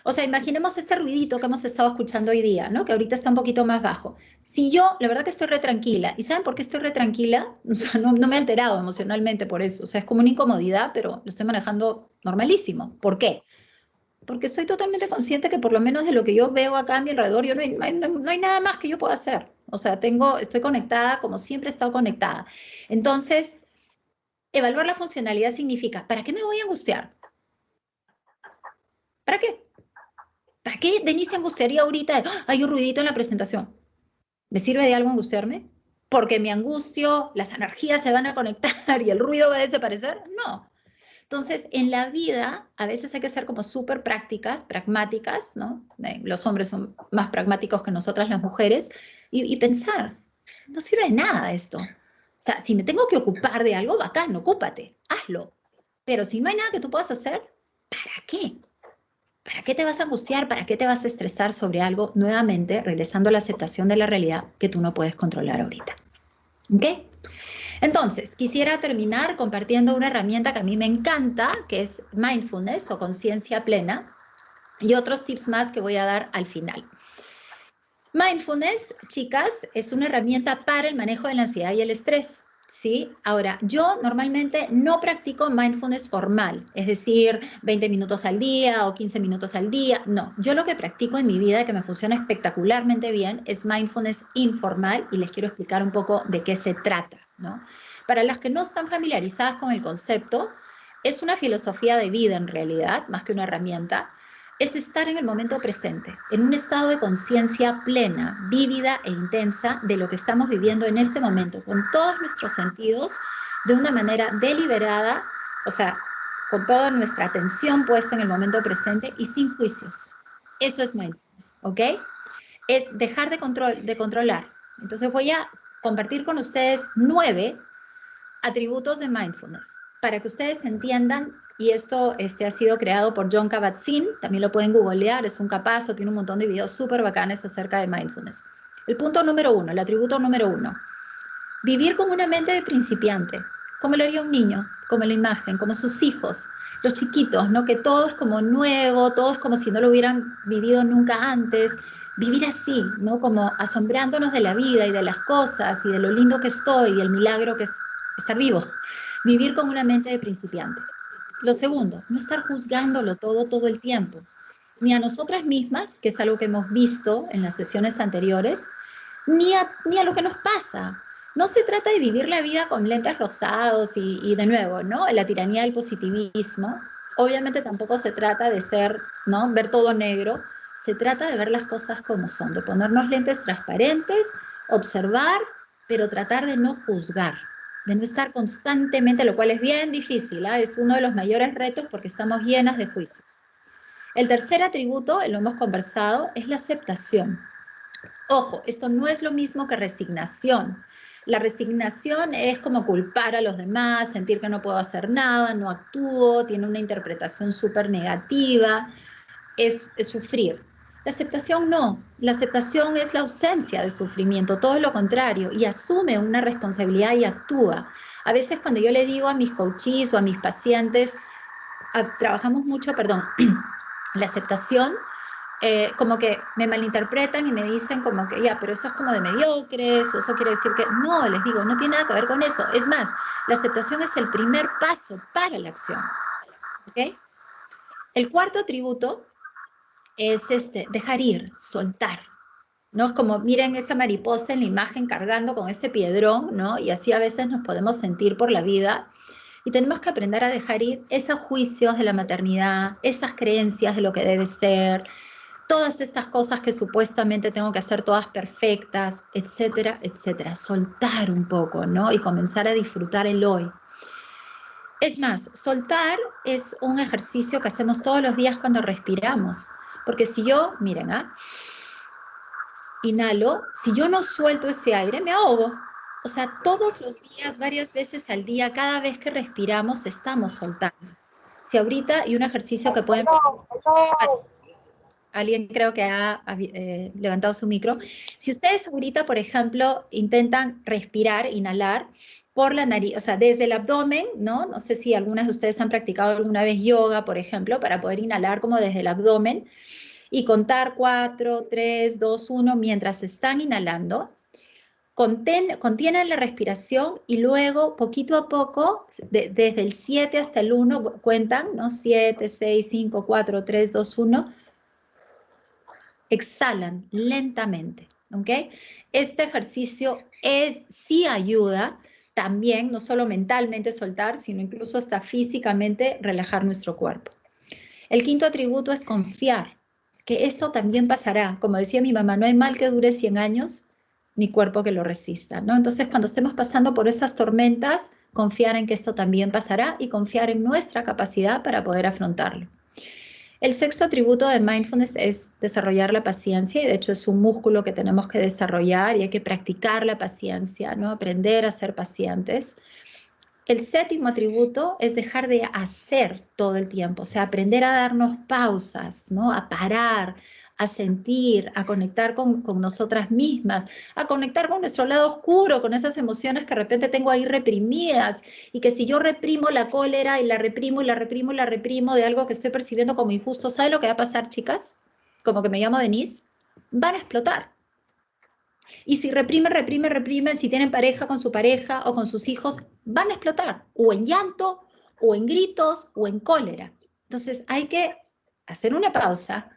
O sea, imaginemos este ruidito que hemos estado escuchando hoy día, ¿no? Que ahorita está un poquito más bajo. Si yo, la verdad que estoy re tranquila, ¿y saben por qué estoy re tranquila? O sea, no me he alterado emocionalmente por eso. O sea, es como una incomodidad, pero lo estoy manejando normalísimo. ¿Por qué? Porque estoy totalmente consciente que por lo menos de lo que yo veo acá a mi alrededor, no hay nada más que yo pueda hacer. O sea, estoy conectada como siempre he estado conectada. Entonces, evaluar la funcionalidad significa, ¿para qué me voy a angustiar? ¿Para qué? ¿Para qué Denise se angustiaría ahorita? ¡Ah! Hay un ruidito en la presentación. ¿Me sirve de algo angustiarme? ¿Porque me angustio, las energías se van a conectar y el ruido va a desaparecer? No. Entonces, en la vida, a veces hay que ser como súper prácticas, pragmáticas, ¿no? Los hombres son más pragmáticos que nosotras las mujeres, y pensar, no sirve de nada esto. O sea, si me tengo que ocupar de algo, bacán, ocúpate, hazlo. Pero si no hay nada que tú puedas hacer, ¿para qué? ¿Para qué te vas a angustiar? ¿Para qué te vas a estresar sobre algo? Nuevamente, regresando a la aceptación de la realidad que tú no puedes controlar ahorita. ¿Ok? Entonces, quisiera terminar compartiendo una herramienta que a mí me encanta, que es mindfulness o conciencia plena, y otros tips más que voy a dar al final. Mindfulness, chicas, es una herramienta para el manejo de la ansiedad y el estrés. ¿Sí? Ahora, yo normalmente no practico mindfulness formal, es decir, 20 minutos al día o 15 minutos al día. No, yo lo que practico en mi vida, que me funciona espectacularmente bien, es mindfulness informal y les quiero explicar un poco de qué se trata, ¿no? Para las que no están familiarizadas con el concepto, es una filosofía de vida en realidad, más que una herramienta. Es estar en el momento presente, en un estado de conciencia plena, vívida e intensa de lo que estamos viviendo en este momento, con todos nuestros sentidos, de una manera deliberada, o sea, con toda nuestra atención puesta en el momento presente y sin juicios. Eso es mindfulness, ¿ok? Es dejar de controlar. Entonces voy a compartir con ustedes 9 atributos de mindfulness, para que ustedes entiendan, y esto ha sido creado por Jon Kabat-Zinn, también lo pueden googlear, es un capazo, tiene un montón de videos súper bacanes acerca de mindfulness. El punto número 1, el atributo número 1, vivir con una mente de principiante, como lo haría un niño, como la imagen, como sus hijos, los chiquitos, ¿no? Que todo es como nuevo, todo es como si no lo hubieran vivido nunca antes, vivir así, ¿no? Como asombrándonos de la vida y de las cosas y de lo lindo que estoy y el milagro que es estar vivo, vivir con una mente de principiante. Lo segundo, no estar juzgándolo todo el tiempo, ni a nosotras mismas, que es algo que hemos visto en las sesiones anteriores, ni a lo que nos pasa. No se trata de vivir la vida con lentes rosados y de nuevo, ¿no? La tiranía del positivismo. Obviamente tampoco se trata de ser, ¿no? Ver todo negro. Se trata de ver las cosas como son, de ponernos lentes transparentes, observar, pero tratar de no juzgar, de no estar constantemente, lo cual es bien difícil, ¿eh? Es uno de los mayores retos porque estamos llenas de juicios. El tercer atributo, lo hemos conversado, es la aceptación. Ojo, esto no es lo mismo que resignación. La resignación es como culpar a los demás, sentir que no puedo hacer nada, no actúo, tiene una interpretación súper negativa, es sufrir. La aceptación no, la aceptación es la ausencia de sufrimiento, todo lo contrario, y asume una responsabilidad y actúa. A veces cuando yo le digo a mis coaches o a mis pacientes, trabajamos mucho, perdón, la aceptación, como que me malinterpretan y me dicen como que ya, pero eso es como de mediocres, o eso quiere decir que no, les digo, no tiene nada que ver con eso. Es más, la aceptación es el primer paso para la acción. ¿Ok? El cuarto atributo es dejar ir, soltar. ¿No? Es como, miren esa mariposa en la imagen cargando con ese piedrón, ¿no? Y así a veces nos podemos sentir por la vida. Y tenemos que aprender a dejar ir esos juicios de la maternidad, esas creencias de lo que debe ser, todas estas cosas que supuestamente tengo que hacer todas perfectas, etcétera, etcétera. Soltar un poco, ¿no? Y comenzar a disfrutar el hoy. Es más, soltar es un ejercicio que hacemos todos los días cuando respiramos. Porque si yo, miren, inhalo, si yo no suelto ese aire, me ahogo. O sea, todos los días, varias veces al día, cada vez que respiramos, estamos soltando. Si ahorita, y un ejercicio que pueden... Alguien creo que ha levantado su micro. Si ustedes ahorita, por ejemplo, intentan respirar, inhalar por la nariz, o sea, desde el abdomen, ¿no? No sé si algunas de ustedes han practicado alguna vez yoga, por ejemplo, para poder inhalar como desde el abdomen y contar 4, 3, 2, 1 mientras están inhalando. Contienen la respiración y luego, poquito a poco, desde el 7 hasta el 1, cuentan, ¿no? 7, 6, 5, 4, 3, 2, 1. Exhalan lentamente, ¿ok? Este ejercicio sí ayuda también, no solo mentalmente soltar, sino incluso hasta físicamente relajar nuestro cuerpo. El quinto atributo es confiar, que esto también pasará. Como decía mi mamá, no hay mal que dure 100 años, ni cuerpo que lo resista, ¿no? Entonces, cuando estemos pasando por esas tormentas, confiar en que esto también pasará y confiar en nuestra capacidad para poder afrontarlo. El sexto atributo de mindfulness es desarrollar la paciencia, y de hecho es un músculo que tenemos que desarrollar y hay que practicar la paciencia, ¿no? Aprender a ser pacientes. El séptimo atributo es dejar de hacer todo el tiempo, o sea, aprender a darnos pausas, ¿no? A parar, a sentir, a conectar con nosotras mismas, a conectar con nuestro lado oscuro, con esas emociones que de repente tengo ahí reprimidas y que si yo reprimo la cólera y la reprimo y la reprimo y la reprimo de algo que estoy percibiendo como injusto, ¿sabe lo que va a pasar, chicas? Como que me llamo Denise, van a explotar. Y si reprimen, si tienen pareja con su pareja o con sus hijos, van a explotar, o en llanto, o en gritos, o en cólera. Entonces hay que hacer una pausa,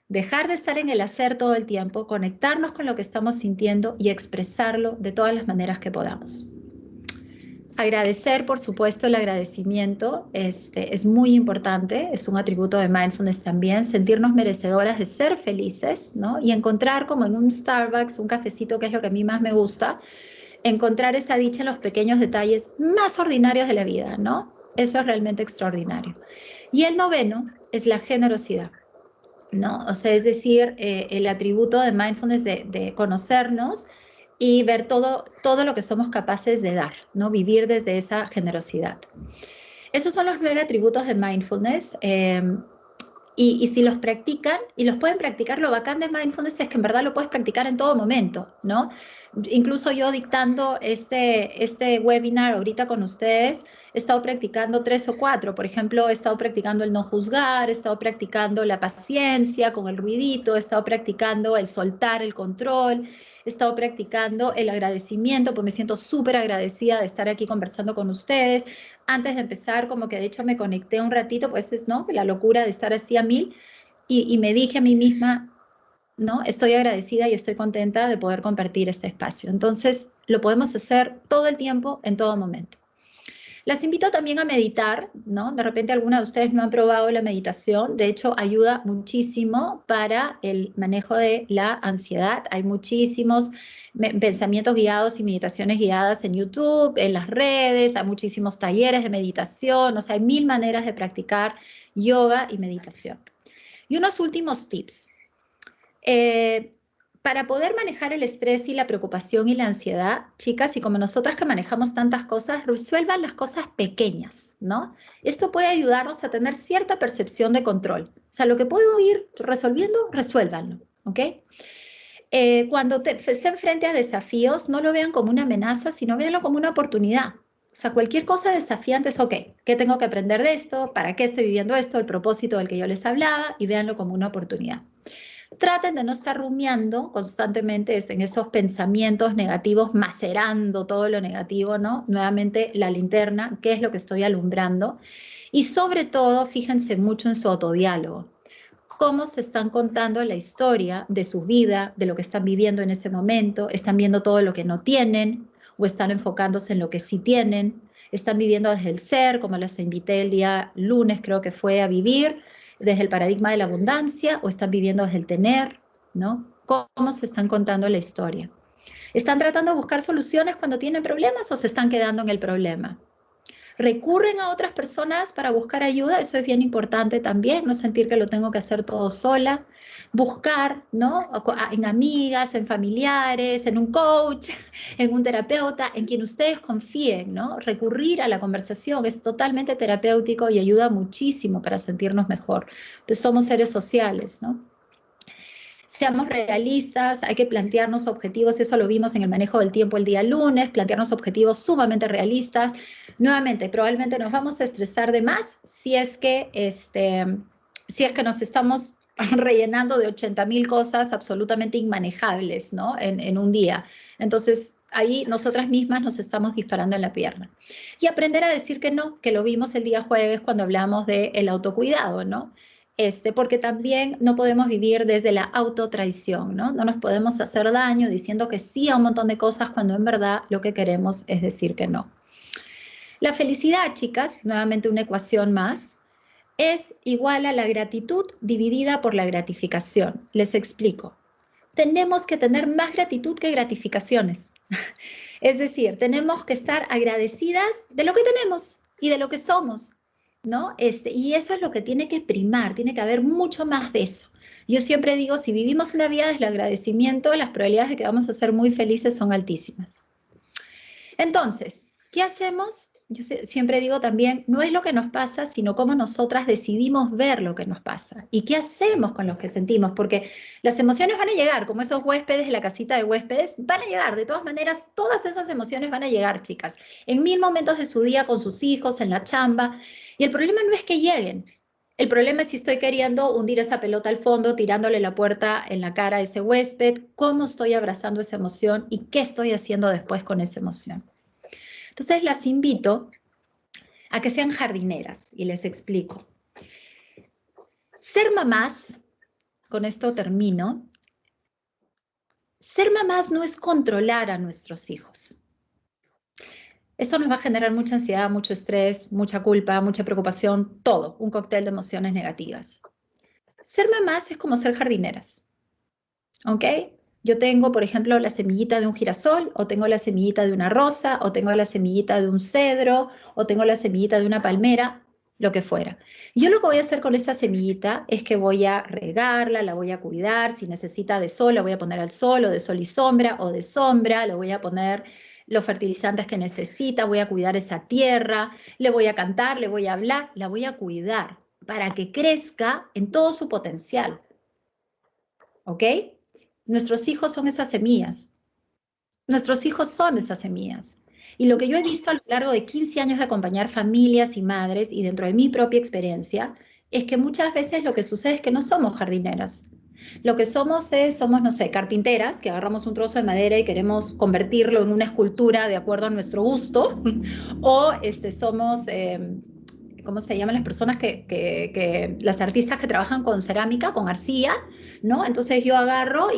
dejar de estar en el hacer todo el tiempo, conectarnos con lo que estamos sintiendo y expresarlo de todas las maneras que podamos. Agradecer, por supuesto, el agradecimiento es muy importante, es un atributo de mindfulness también, sentirnos merecedoras de ser felices, ¿no? Y encontrar como en un Starbucks, un cafecito, que es lo que a mí más me gusta, encontrar esa dicha en los pequeños detalles más ordinarios de la vida, ¿no? Eso es realmente extraordinario. Y el noveno es la generosidad, ¿no? O sea, es decir, el atributo de mindfulness de conocernos y ver todo lo que somos capaces de dar, ¿no? Vivir desde esa generosidad. Esos son los 9 atributos de mindfulness. Y si los practican, y los pueden practicar, lo bacán de mindfulness es que en verdad lo puedes practicar en todo momento, ¿no? Incluso yo dictando este webinar ahorita con ustedes, he estado practicando 3 o 4. Por ejemplo, he estado practicando el no juzgar, he estado practicando la paciencia con el ruidito, he estado practicando el soltar el control, he estado practicando el agradecimiento, porque me siento súper agradecida de estar aquí conversando con ustedes. Antes de empezar, como que de hecho me conecté un ratito, pues es, ¿no? La locura de estar así a 1000, y me dije a mí misma, ¿no? Estoy agradecida y estoy contenta de poder compartir este espacio. Entonces, lo podemos hacer todo el tiempo, en todo momento. Las invito también a meditar, ¿no? De repente algunas de ustedes no han probado la meditación, de hecho ayuda muchísimo para el manejo de la ansiedad. Hay muchísimos pensamientos guiados y meditaciones guiadas en YouTube, en las redes, hay muchísimos talleres de meditación, o sea, hay 1000 maneras de practicar yoga y meditación. Y unos últimos tips. Para poder manejar el estrés y la preocupación y la ansiedad, chicas, y como nosotras que manejamos tantas cosas, resuelvan las cosas pequeñas, ¿no? Esto puede ayudarnos a tener cierta percepción de control. O sea, lo que puedo ir resolviendo, resuélvanlo, ¿ok? Cuando estén frente a desafíos, no lo vean como una amenaza, sino véanlo como una oportunidad. O sea, cualquier cosa desafiante es, ok, ¿qué tengo que aprender de esto? ¿Para qué estoy viviendo esto? El propósito del que yo les hablaba, y véanlo como una oportunidad. Traten de no estar rumiando constantemente en esos pensamientos negativos, macerando todo lo negativo, ¿no? Nuevamente la linterna, ¿qué es lo que estoy alumbrando? Y sobre todo, fíjense mucho en su autodiálogo. Cómo se están contando la historia de su vida, de lo que están viviendo en ese momento, están viendo todo lo que no tienen o están enfocándose en lo que sí tienen, están viviendo desde el ser, como les invité el día lunes, creo que fue, a vivir desde el paradigma de la abundancia, o están viviendo desde el tener, ¿no? ¿Cómo se están contando la historia? ¿Están tratando de buscar soluciones cuando tienen problemas o se están quedando en el problema? recurren a otras personas para buscar ayuda, eso es bien importante también, no sentir que lo tengo que hacer todo sola, buscar, ¿no? En amigas, en familiares, en un coach, en un terapeuta, en quien ustedes confíen, ¿no? Recurrir a la conversación es totalmente terapéutico y ayuda muchísimo para sentirnos mejor, pues somos seres sociales, ¿no? Seamos realistas, hay que plantearnos objetivos, eso lo vimos en el manejo del tiempo el día lunes, plantearnos objetivos sumamente realistas. Nuevamente, probablemente nos vamos a estresar de más si es que nos estamos rellenando de 80.000 cosas absolutamente inmanejables, ¿no? En un día. Entonces, ahí nosotras mismas nos estamos disparando en la pierna. Y aprender a decir que no, que lo vimos el día jueves cuando hablamos del autocuidado, ¿no? Porque también no podemos vivir desde la autotraición, ¿no? No nos podemos hacer daño diciendo que sí a un montón de cosas cuando en verdad lo que queremos es decir que no. La felicidad, chicas, nuevamente una ecuación más, es igual a la gratitud dividida por la gratificación. Les explico. Tenemos que tener más gratitud que gratificaciones. Es decir, tenemos que estar agradecidas de lo que tenemos y de lo que somos, ¿no? Y eso es lo que tiene que primar, tiene que haber mucho más de eso. Yo siempre digo, si vivimos una vida desde el agradecimiento, las probabilidades de que vamos a ser muy felices son altísimas. Entonces, ¿qué hacemos? Yo siempre digo también, no es lo que nos pasa, sino cómo nosotras decidimos ver lo que nos pasa y qué hacemos con lo que sentimos, porque las emociones van a llegar, como esos huéspedes de la casita de huéspedes, van a llegar, de todas maneras, todas esas emociones van a llegar, chicas, en 1000 momentos de su día con sus hijos, en la chamba, y el problema no es que lleguen, el problema es si estoy queriendo hundir esa pelota al fondo, tirándole la puerta en la cara a ese huésped, cómo estoy abrazando esa emoción y qué estoy haciendo después con esa emoción. Entonces las invito a que sean jardineras y les explico. Ser mamás, con esto termino, ser mamás no es controlar a nuestros hijos. Esto nos va a generar mucha ansiedad, mucho estrés, mucha culpa, mucha preocupación, todo, un cóctel de emociones negativas. Ser mamás es como ser jardineras, ¿ok? Yo tengo, por ejemplo, la semillita de un girasol, o tengo la semillita de una rosa, o tengo la semillita de un cedro, o tengo la semillita de una palmera, lo que fuera. Yo lo que voy a hacer con esa semillita es que voy a regarla, la voy a cuidar, si necesita de sol, la voy a poner al sol, o de sol y sombra, o de sombra, le voy a poner los fertilizantes que necesita, voy a cuidar esa tierra, le voy a cantar, le voy a hablar, la voy a cuidar para que crezca en todo su potencial. ¿Ok? Nuestros hijos son esas semillas. Nuestros hijos son esas semillas. Y lo que yo he visto a lo largo de 15 años de acompañar familias y madres y dentro de mi propia experiencia, es que muchas veces lo que sucede es que no somos jardineras. Lo que somos somos, no sé, carpinteras, que agarramos un trozo de madera y queremos convertirlo en una escultura de acuerdo a nuestro gusto, o somos, ¿cómo se llaman las personas las artistas que trabajan con cerámica, con arcilla, ¿no? Entonces yo agarro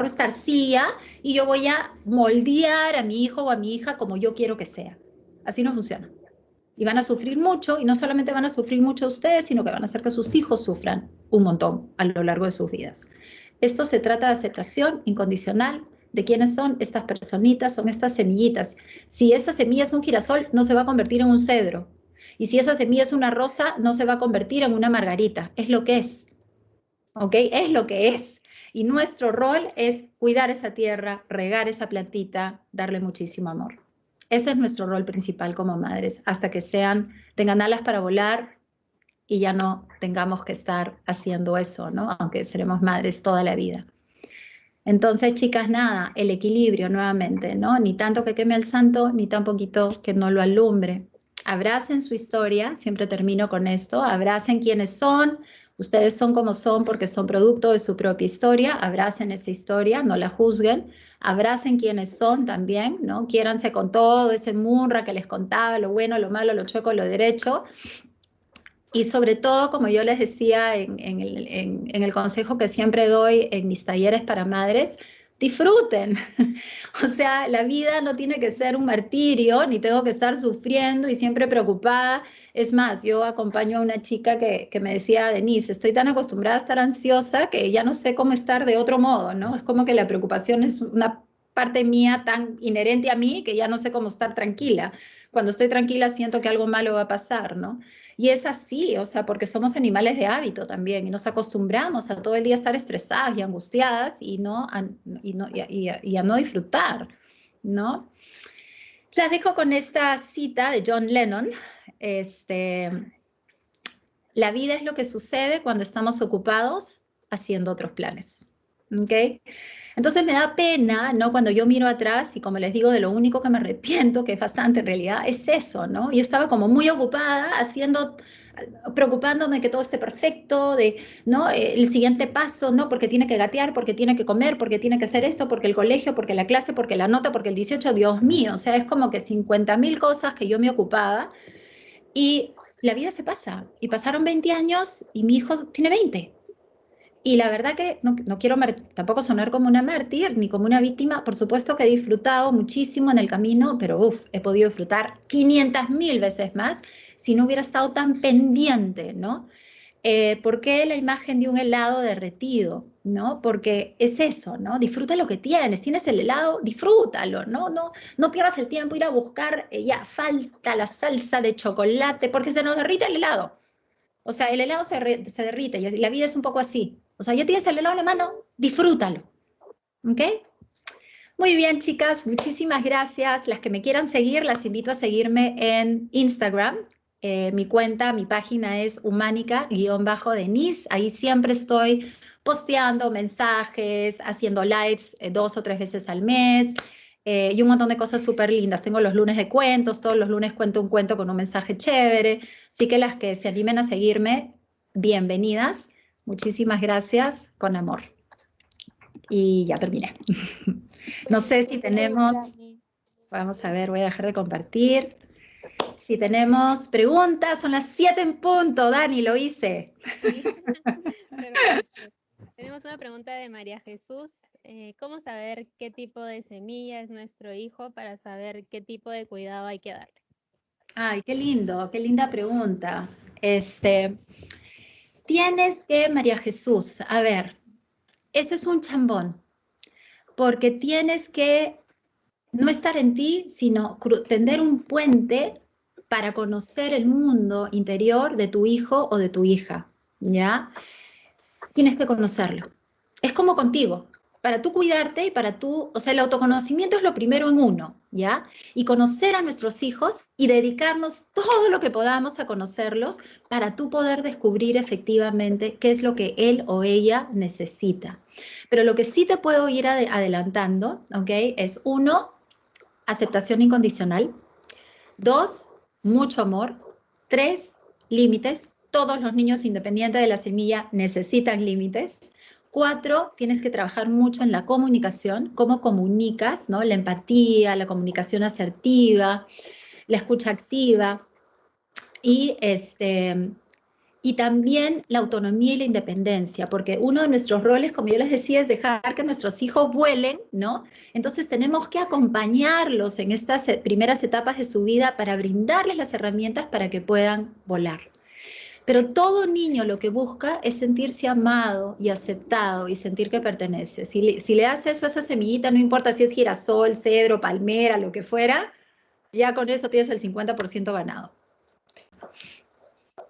esta arcilla y yo voy a moldear a mi hijo o a mi hija como yo quiero que sea. Así no funciona. Y van a sufrir mucho, y no solamente van a sufrir mucho ustedes, sino que van a hacer que sus hijos sufran un montón a lo largo de sus vidas. Esto se trata de aceptación incondicional de quiénes son estas personitas, son estas semillitas. Si esa semilla es un girasol, no se va a convertir en un cedro. Y si esa semilla es una rosa, no se va a convertir en una margarita. Es lo que es. ¿Ok? Es lo que es. Y nuestro rol es cuidar esa tierra, regar esa plantita, darle muchísimo amor. Ese es nuestro rol principal como madres, hasta que tengan alas para volar y ya no tengamos que estar haciendo eso, ¿no? Aunque seremos madres toda la vida. Entonces, chicas, nada, el equilibrio nuevamente, ¿no? Ni tanto que queme al santo, ni tan poquito que no lo alumbre. Abracen su historia, siempre termino con esto, abracen quiénes son, ustedes son como son porque son producto de su propia historia, abracen esa historia, no la juzguen, abracen quiénes son también, ¿no? Quiéranse con todo ese munra que les contaba, lo bueno, lo malo, lo chueco, lo derecho, y sobre todo, como yo les decía en el consejo que siempre doy en mis talleres para madres, disfruten. O sea, la vida no tiene que ser un martirio, ni tengo que estar sufriendo y siempre preocupada. Es más, yo acompaño a una chica que me decía, Denise, estoy tan acostumbrada a estar ansiosa que ya no sé cómo estar de otro modo, ¿no? Es como que la preocupación es una parte mía tan inherente a mí que ya no sé cómo estar tranquila. Cuando estoy tranquila siento que algo malo va a pasar, ¿no? Y es así, o sea, porque somos animales de hábito también y nos acostumbramos a todo el día estar estresadas y angustiadas y a no disfrutar, ¿no? Las dejo con esta cita de John Lennon. Este, la vida es lo que sucede cuando estamos ocupados haciendo otros planes. ¿Ok? Entonces me da pena, ¿no? Cuando yo miro atrás y como les digo, de lo único que me arrepiento, que es bastante en realidad, es eso, ¿no? Yo estaba como muy ocupada haciendo, preocupándome de que todo esté perfecto, de, ¿no? El siguiente paso, ¿no? Porque tiene que gatear, porque tiene que comer, porque tiene que hacer esto, porque el colegio, porque la clase, porque la nota, porque el 18, Dios mío, o sea, es como que 50.000 cosas que yo me ocupaba y la vida se pasa. Y pasaron 20 años y mi hijo tiene 20. Y la verdad que no quiero tampoco sonar como una mártir ni como una víctima. Por supuesto que he disfrutado muchísimo en el camino, pero he podido disfrutar 500.000 veces más si no hubiera estado tan pendiente, ¿no? ¿Por qué la imagen de un helado derretido? ¿No? Porque es eso, ¿no? Disfruta lo que tienes. Tienes el helado, disfrútalo, ¿no? No pierdas el tiempo ir a buscar, ya falta la salsa de chocolate, porque se nos derrite el helado. O sea, el helado se derrite y la vida es un poco así. O sea, ya tienes el helado en la mano, disfrútalo. ¿Ok? Muy bien, chicas, muchísimas gracias. Las que me quieran seguir, las invito a seguirme en Instagram. Mi cuenta, mi página es humanica-denise. Ahí siempre estoy posteando mensajes, haciendo lives 2 o 3 veces al mes y un montón de cosas súper lindas. Tengo los lunes de cuentos, todos los lunes cuento un cuento con un mensaje chévere. Así que las que se animen a seguirme, bienvenidas. Muchísimas gracias, con amor. Y ya terminé. No sé si tenemos, vamos a ver, voy a dejar de compartir. Si tenemos preguntas, son las 7 en punto, Dani, lo hice. Sí. Perfecto. Tenemos una pregunta de María Jesús. ¿Cómo saber qué tipo de semilla es nuestro hijo para saber qué tipo de cuidado hay que darle? Ay, qué lindo, qué linda pregunta. Tienes que, María Jesús, a ver, ese es un chambón, porque tienes que no estar en ti, sino tender un puente para conocer el mundo interior de tu hijo o de tu hija, ¿ya? Tienes que conocerlo. Es como contigo. Para tú cuidarte y para tú, o sea, el autoconocimiento es lo primero en uno, ¿ya? Y conocer a nuestros hijos y dedicarnos todo lo que podamos a conocerlos para tú poder descubrir efectivamente qué es lo que él o ella necesita. Pero lo que sí te puedo ir adelantando, ¿ok? Es uno, aceptación incondicional. 2, mucho amor. 3, límites. Todos los niños, independiente de la semilla, necesitan límites. 4, tienes que trabajar mucho en la comunicación, cómo comunicas, ¿no? La empatía, la comunicación asertiva, la escucha activa. Y también la autonomía y la independencia, porque uno de nuestros roles, como yo les decía, es dejar que nuestros hijos vuelen, ¿no? Entonces tenemos que acompañarlos en estas primeras etapas de su vida para brindarles las herramientas para que puedan volar. Pero todo niño lo que busca es sentirse amado y aceptado y sentir que pertenece. Si le das eso a esa semillita, no importa si es girasol, cedro, palmera, lo que fuera, ya con eso tienes el 50% ganado.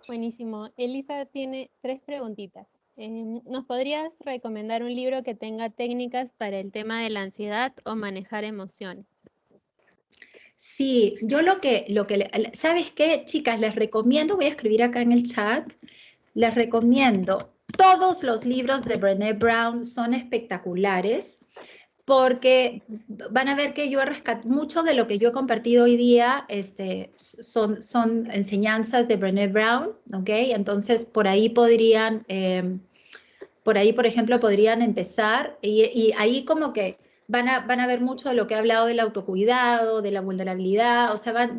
Buenísimo. Elisa tiene 3 preguntitas. ¿Nos podrías recomendar un libro que tenga técnicas para el tema de la ansiedad o manejar emociones? Sí, yo ¿sabes qué, chicas? Les recomiendo, voy a escribir acá en el chat, les recomiendo, todos los libros de Brené Brown son espectaculares porque van a ver que yo he rescatado, mucho de lo que yo he compartido hoy día son enseñanzas de Brené Brown, ¿ok? Entonces, por ahí por ejemplo, podrían empezar y ahí como que van a ver mucho de lo que he hablado del autocuidado, de la vulnerabilidad, o sea,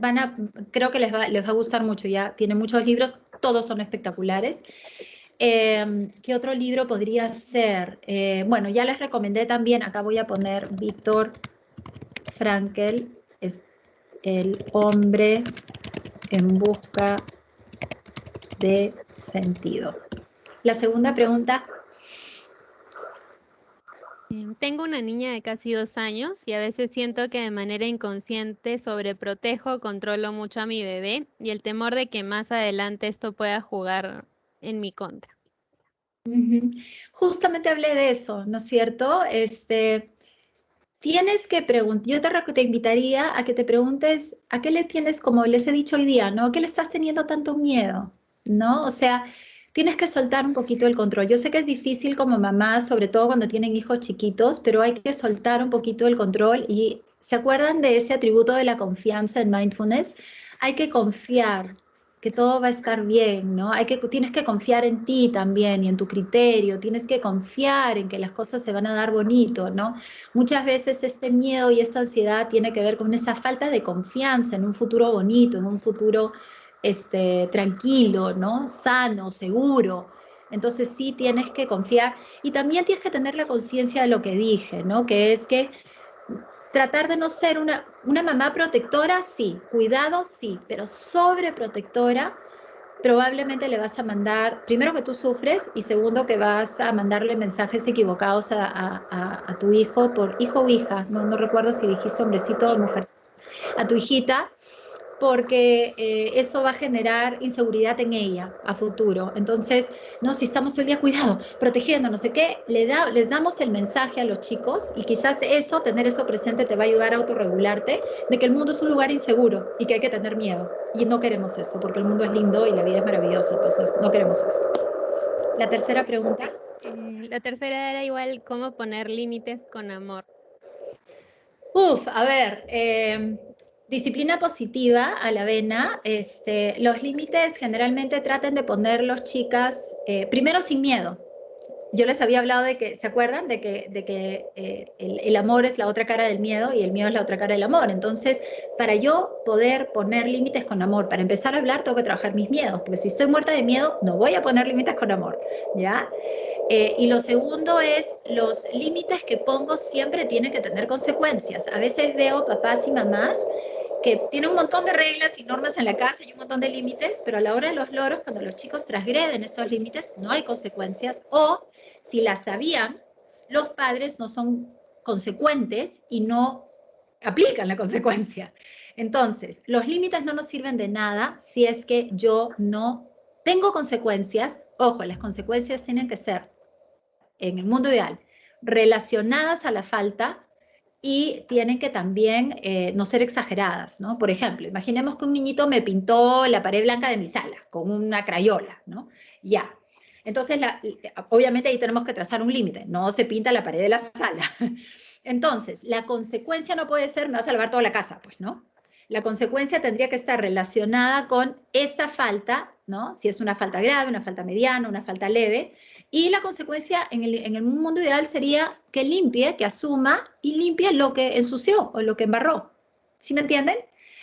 creo que les va a gustar mucho, ya tiene muchos libros, todos son espectaculares. ¿Qué otro libro podría ser? Bueno, ya les recomendé también, acá voy a poner Víctor Frankl, es el hombre en busca de sentido. La segunda pregunta. Tengo una niña de casi 2 años y a veces siento que de manera inconsciente sobreprotejo, controlo mucho a mi bebé y el temor de que más adelante esto pueda jugar en mi contra. Ujú. Justamente hablé de eso, ¿no es cierto? Tienes que preguntar, yo te invitaría a que te preguntes a qué le tienes, como les he dicho hoy día, ¿no? ¿A qué le estás teniendo tanto miedo? ¿No? O sea, tienes que soltar un poquito el control. Yo sé que es difícil como mamá, sobre todo cuando tienen hijos chiquitos, pero hay que soltar un poquito el control y ¿se acuerdan de ese atributo de la confianza en mindfulness? Hay que confiar que todo va a estar bien, ¿no? Tienes que confiar en ti también y en tu criterio, tienes que confiar en que las cosas se van a dar bonito, ¿no? Muchas veces este miedo y esta ansiedad tiene que ver con esa falta de confianza en un futuro bonito, en un futuro tranquilo, ¿no? Sano, seguro. Entonces sí tienes que confiar y también tienes que tener la conciencia de lo que dije, ¿no? Que es que tratar de no ser una mamá protectora, sí, cuidado, sí, pero sobreprotectora probablemente le vas a mandar, primero que tú sufres y segundo que vas a mandarle mensajes equivocados a tu hijo, por hijo o hija, no recuerdo si dijiste hombrecito o mujer, a tu hijita, porque eso va a generar inseguridad en ella a futuro. Entonces, no, si estamos todo el día cuidado, protegiendo, no sé qué, les damos el mensaje a los chicos y quizás eso, tener eso presente te va a ayudar a autorregularte de que el mundo es un lugar inseguro y que hay que tener miedo. Y no queremos eso, porque el mundo es lindo y la vida es maravillosa, entonces no queremos eso. La tercera pregunta. La tercera era igual cómo poner límites con amor. A ver, disciplina positiva a la vena. Los límites generalmente traten de ponerlos, chicas, primero sin miedo. Yo les había hablado de que, ¿se acuerdan? De que el amor es la otra cara del miedo y el miedo es la otra cara del amor. Entonces, para yo poder poner límites con amor, para empezar a hablar, tengo que trabajar mis miedos, porque si estoy muerta de miedo, no voy a poner límites con amor, ¿ya? Y lo segundo es, los límites que pongo siempre tienen que tener consecuencias. A veces veo papás y mamás que tienen un montón de reglas y normas en la casa y un montón de límites, pero a la hora de los loros, cuando los chicos transgreden estos límites, no hay consecuencias, o si las sabían, los padres no son consecuentes y no aplican la consecuencia. Entonces, los límites no nos sirven de nada si es que yo no tengo consecuencias. Ojo, las consecuencias tienen que ser, en el mundo ideal, relacionadas a la falta y tienen que también no ser exageradas, ¿no? Por ejemplo, imaginemos que un niñito me pintó la pared blanca de mi sala con una crayola, ¿no? Ya. Entonces, obviamente ahí tenemos que trazar un límite, no se pinta la pared de la sala. Entonces, la consecuencia no puede ser, me vas a lavar toda la casa, pues, ¿no? La consecuencia tendría que estar relacionada con esa falta, ¿no? Si es una falta grave, una falta mediana, una falta leve, y la consecuencia en el mundo ideal sería que limpie, que asuma y limpie lo que ensució o lo que embarró. ¿Sí me entienden?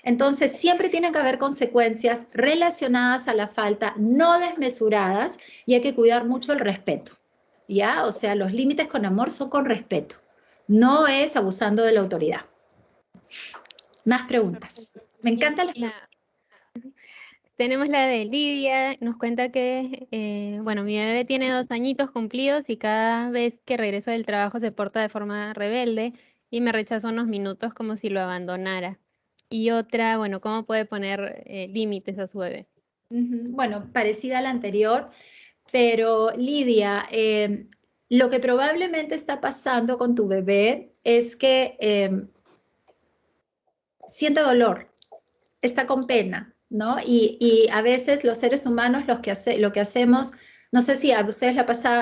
Entonces, siempre tienen que haber consecuencias relacionadas a la falta, no desmesuradas, y hay que cuidar mucho el respeto. ¿Ya? O sea, los límites con amor son con respeto, no es abusando de la autoridad. Más preguntas. Me encantan las preguntas. Tenemos la de Lidia, nos cuenta que, bueno, mi bebé tiene 2 añitos cumplidos y cada vez que regreso del trabajo se porta de forma rebelde y me rechaza unos minutos como si lo abandonara. Y otra, bueno, ¿cómo puede poner límites a su bebé? Bueno, parecida a la anterior, pero Lidia, lo que probablemente está pasando con tu bebé es que siente dolor, está con pena, ¿no? Y a veces los seres humanos lo que hacemos, no sé si a ustedes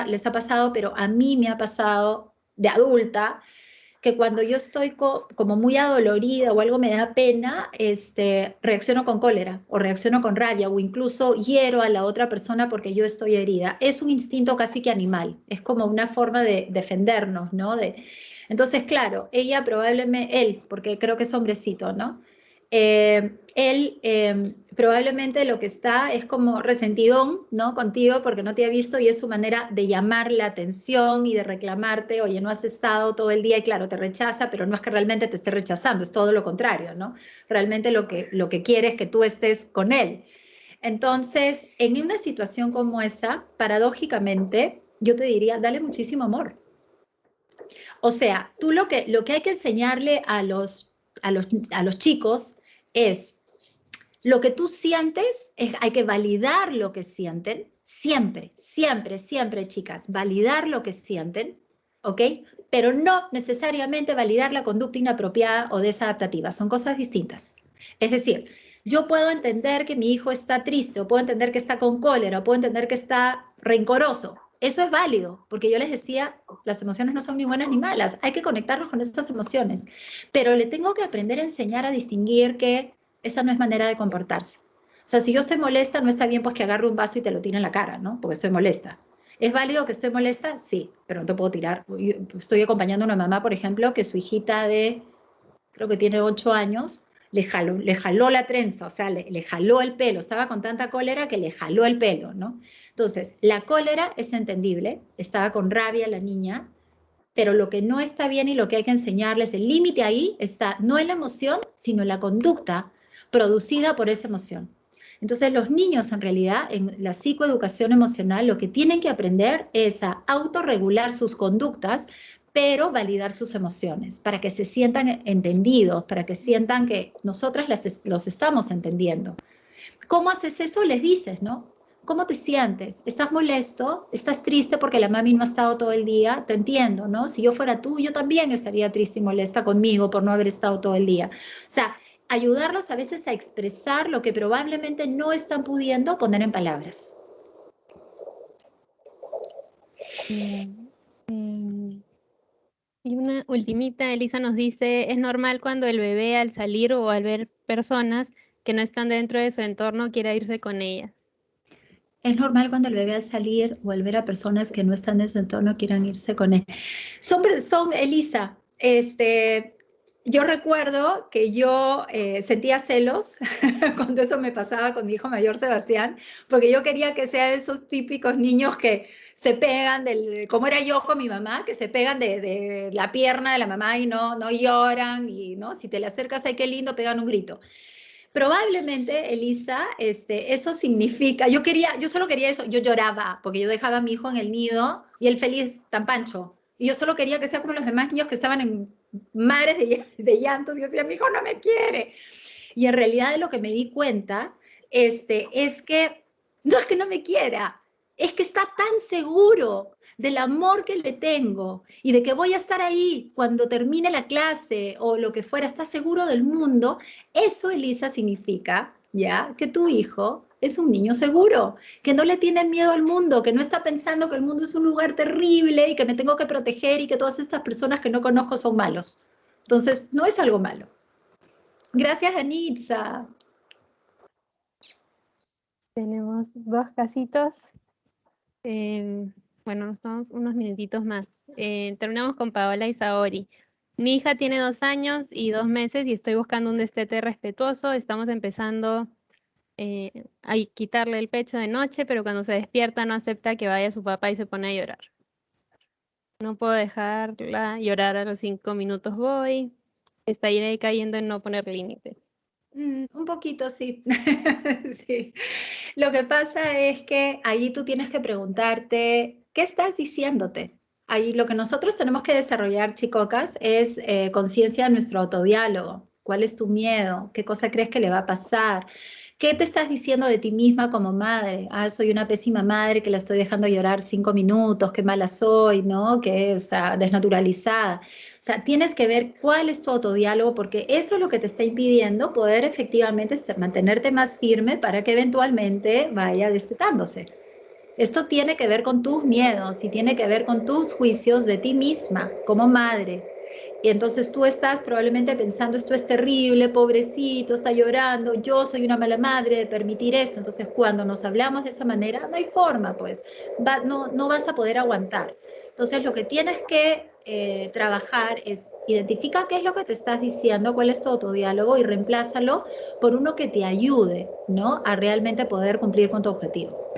les ha pasado, pero a mí me ha pasado de adulta, que cuando yo estoy como muy adolorida o algo me da pena, reacciono con cólera o reacciono con rabia o incluso hiero a la otra persona porque yo estoy herida. Es un instinto casi que animal, es como una forma de defendernos, ¿no? Entonces, claro, ella probablemente, él, porque creo que es hombrecito, ¿no? Él probablemente lo que está es como resentidón, ¿no? Contigo porque no te ha visto y es su manera de llamar la atención y de reclamarte, oye, no has estado todo el día y claro, te rechaza, pero no es que realmente te esté rechazando, es todo lo contrario, ¿no? Realmente lo que quiere es que tú estés con él. Entonces, en una situación como esa, paradójicamente, yo te diría, dale muchísimo amor. O sea, tú lo que hay que enseñarle a los chicos es lo que tú sientes, hay que validar lo que sienten, siempre, siempre, siempre, chicas, validar lo que sienten, ¿ok? Pero no necesariamente validar la conducta inapropiada o desadaptativa, son cosas distintas. Es decir, yo puedo entender que mi hijo está triste, o puedo entender que está con cólera, o puedo entender que está rencoroso. Eso es válido, porque yo les decía, las emociones no son ni buenas ni malas, hay que conectarnos con esas emociones, pero le tengo que aprender a enseñar a distinguir que esa no es manera de comportarse. O sea, si yo estoy molesta, no está bien pues que agarre un vaso y te lo tire en la cara, ¿no? Porque estoy molesta. ¿Es válido que estoy molesta? Sí, pero no te puedo tirar. Yo estoy acompañando a una mamá, por ejemplo, que su hijita de, creo que tiene 8 años, le jaló la trenza, o sea, le jaló el pelo. Estaba con tanta cólera que le jaló el pelo, ¿no? Entonces, la cólera es entendible, estaba con rabia la niña, pero lo que no está bien y lo que hay que enseñarles, el límite ahí está no en la emoción, sino en la conducta producida por esa emoción. Entonces los niños en realidad en la psicoeducación emocional lo que tienen que aprender es a autorregular sus conductas, pero validar sus emociones, para que se sientan entendidos, para que sientan que nosotras los estamos entendiendo. ¿Cómo haces eso? Les dices, ¿no? ¿Cómo te sientes? ¿Estás molesto? ¿Estás triste porque la mami no ha estado todo el día? Te entiendo, ¿no? Si yo fuera tú, yo también estaría triste y molesta conmigo por no haber estado todo el día. O sea, ayudarlos a veces a expresar lo que probablemente no están pudiendo poner en palabras. Y una ultimita, Elisa nos dice, ¿es normal cuando el bebé al salir o al ver personas que no están dentro de su entorno quiera irse con ellas? Es normal cuando el bebé al salir o al ver a personas que no están en su entorno quieran irse con él. Son Elisa, yo recuerdo que yo sentía celos cuando eso me pasaba con mi hijo mayor Sebastián, porque yo quería que sea de esos típicos niños que se pegan, como era yo con mi mamá, que se pegan de la pierna de la mamá y no lloran, y ¿no? Si te le acercas, ay, qué lindo, pegan un grito. Probablemente, Elisa, eso significa, yo solo quería eso, yo lloraba, porque yo dejaba a mi hijo en el nido y él feliz, tan pancho. Y yo solo quería que sea como los demás niños que estaban en mares de llantos. Y yo decía, mi hijo no me quiere. Y en realidad de lo que me di cuenta, es que no es que no me quiera, es que está tan seguro del amor que le tengo y de que voy a estar ahí cuando termine la clase o lo que fuera, está seguro del mundo. Eso, Elisa, significa, ¿ya? Que tu hijo es un niño seguro, que no le tiene miedo al mundo, que no está pensando que el mundo es un lugar terrible y que me tengo que proteger y que todas estas personas que no conozco son malos. Entonces, no es algo malo. Gracias, Anitza. Tenemos 2 casitos. Bueno, nos tomamos unos minutitos más. Terminamos con Paola y Saori. Mi hija tiene 2 años y 2 meses y estoy buscando un destete respetuoso. Estamos empezando a quitarle el pecho de noche, pero cuando se despierta no acepta que vaya su papá y se pone a llorar. No puedo dejarla llorar, a los 5 minutos voy. Está ahí cayendo en no poner límites. Un poquito, sí. Sí. Lo que pasa es que ahí tú tienes que preguntarte, ¿qué estás diciéndote? Ahí lo que nosotros tenemos que desarrollar, chicocas, es conciencia de nuestro autodiálogo. ¿Cuál es tu miedo? ¿Qué cosa crees que le va a pasar? ¿Qué te estás diciendo de ti misma como madre? Ah, soy una pésima madre que la estoy dejando llorar 5 minutos, qué mala soy, ¿no? Que, o sea, desnaturalizada. O sea, tienes que ver cuál es tu autodiálogo, porque eso es lo que te está impidiendo poder efectivamente mantenerte más firme para que eventualmente vaya destetándose. Esto tiene que ver con tus miedos y tiene que ver con tus juicios de ti misma como madre. Y entonces tú estás probablemente pensando, esto es terrible, pobrecito, está llorando, yo soy una mala madre de permitir esto. Entonces cuando nos hablamos de esa manera, no hay forma, pues, no vas a poder aguantar. Entonces lo que tienes que trabajar es identifica qué es lo que te estás diciendo, cuál es tu autodiálogo y reemplázalo por uno que te ayude, ¿no? A realmente poder cumplir con tu objetivo.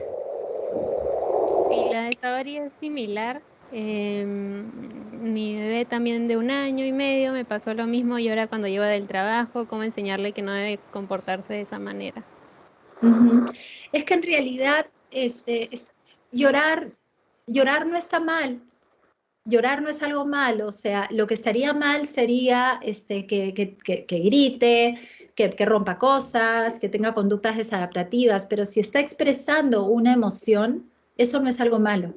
Sí, la de Saori es similar. Mi bebé también de 1 año y medio me pasó lo mismo y ahora cuando llego del trabajo, cómo enseñarle que no debe comportarse de esa manera. Es que en realidad llorar no está mal. llorar no es algo malo, o sea, lo que estaría mal sería que grite, que rompa cosas, que tenga conductas desadaptativas, pero si está expresando una emoción, eso no es algo malo,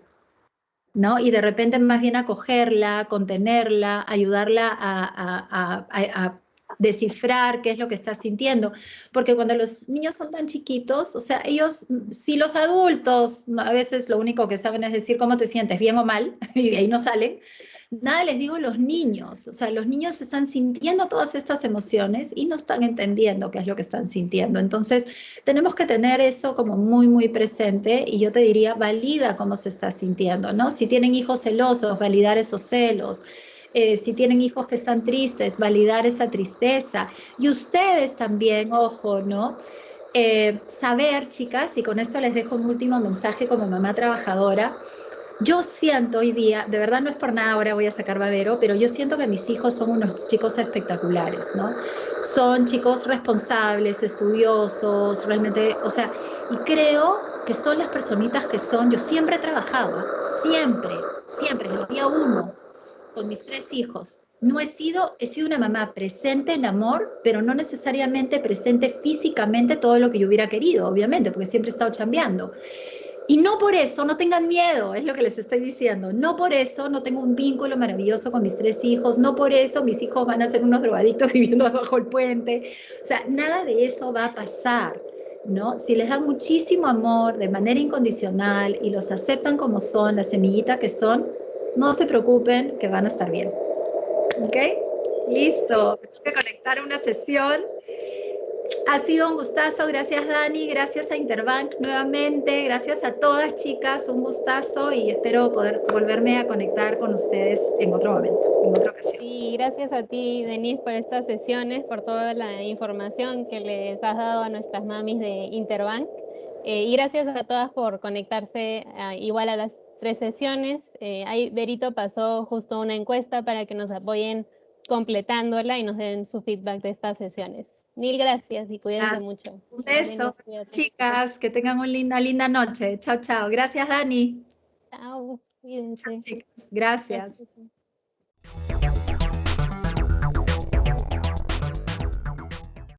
¿no? Y de repente más bien acogerla, contenerla, ayudarla a descifrar qué es lo que está sintiendo, porque cuando los niños son tan chiquitos, o sea, ellos, si los adultos a veces lo único que saben es decir cómo te sientes, bien o mal, y de ahí no salen, nada les digo los niños, o sea, los niños están sintiendo todas estas emociones y no están entendiendo qué es lo que están sintiendo. Entonces, tenemos que tener eso como muy, muy presente y yo te diría, valida cómo se está sintiendo, ¿no? Si tienen hijos celosos, validar esos celos. Si tienen hijos que están tristes, validar esa tristeza. Y ustedes también, ojo, ¿no? Saber, chicas, y con esto les dejo un último mensaje como mamá trabajadora, yo siento hoy día, de verdad no es por nada, ahora voy a sacar babero, pero yo siento que mis hijos son unos chicos espectaculares, ¿no? Son chicos responsables, estudiosos, realmente, o sea, y creo que son las personitas que son, yo siempre he trabajado, siempre, siempre, desde el día uno, con mis 3 hijos. No he sido una mamá presente en amor, pero no necesariamente presente físicamente todo lo que yo hubiera querido, obviamente, porque siempre he estado chambeando. Y no por eso, no tengan miedo, es lo que les estoy diciendo. No por eso no tengo un vínculo maravilloso con mis 3 hijos, no por eso mis hijos van a ser unos drogadictos viviendo bajo el puente. O sea, nada de eso va a pasar, ¿no? Si les dan muchísimo amor de manera incondicional y los aceptan como son, la semillita que son, no se preocupen que van a estar bien. ¿Ok? Listo. Tengo que conectar una sesión. Ha sido un gustazo, gracias Dani, gracias a Interbank nuevamente, gracias a todas chicas, un gustazo y espero poder volverme a conectar con ustedes en otro momento, en otra ocasión. Y gracias a ti, Denise, por estas sesiones, por toda la información que les has dado a nuestras mamis de Interbank. Y gracias a todas por conectarse igual a las 3 sesiones. Ahí Berito pasó justo una encuesta para que nos apoyen completándola y nos den su feedback de estas sesiones. Mil gracias y cuídense mucho. Un beso, Denise, chicas, que tengan una linda noche. Chao, chao. Gracias, Dani. chao, cuídense. Chao, chicas. Gracias. Gracias.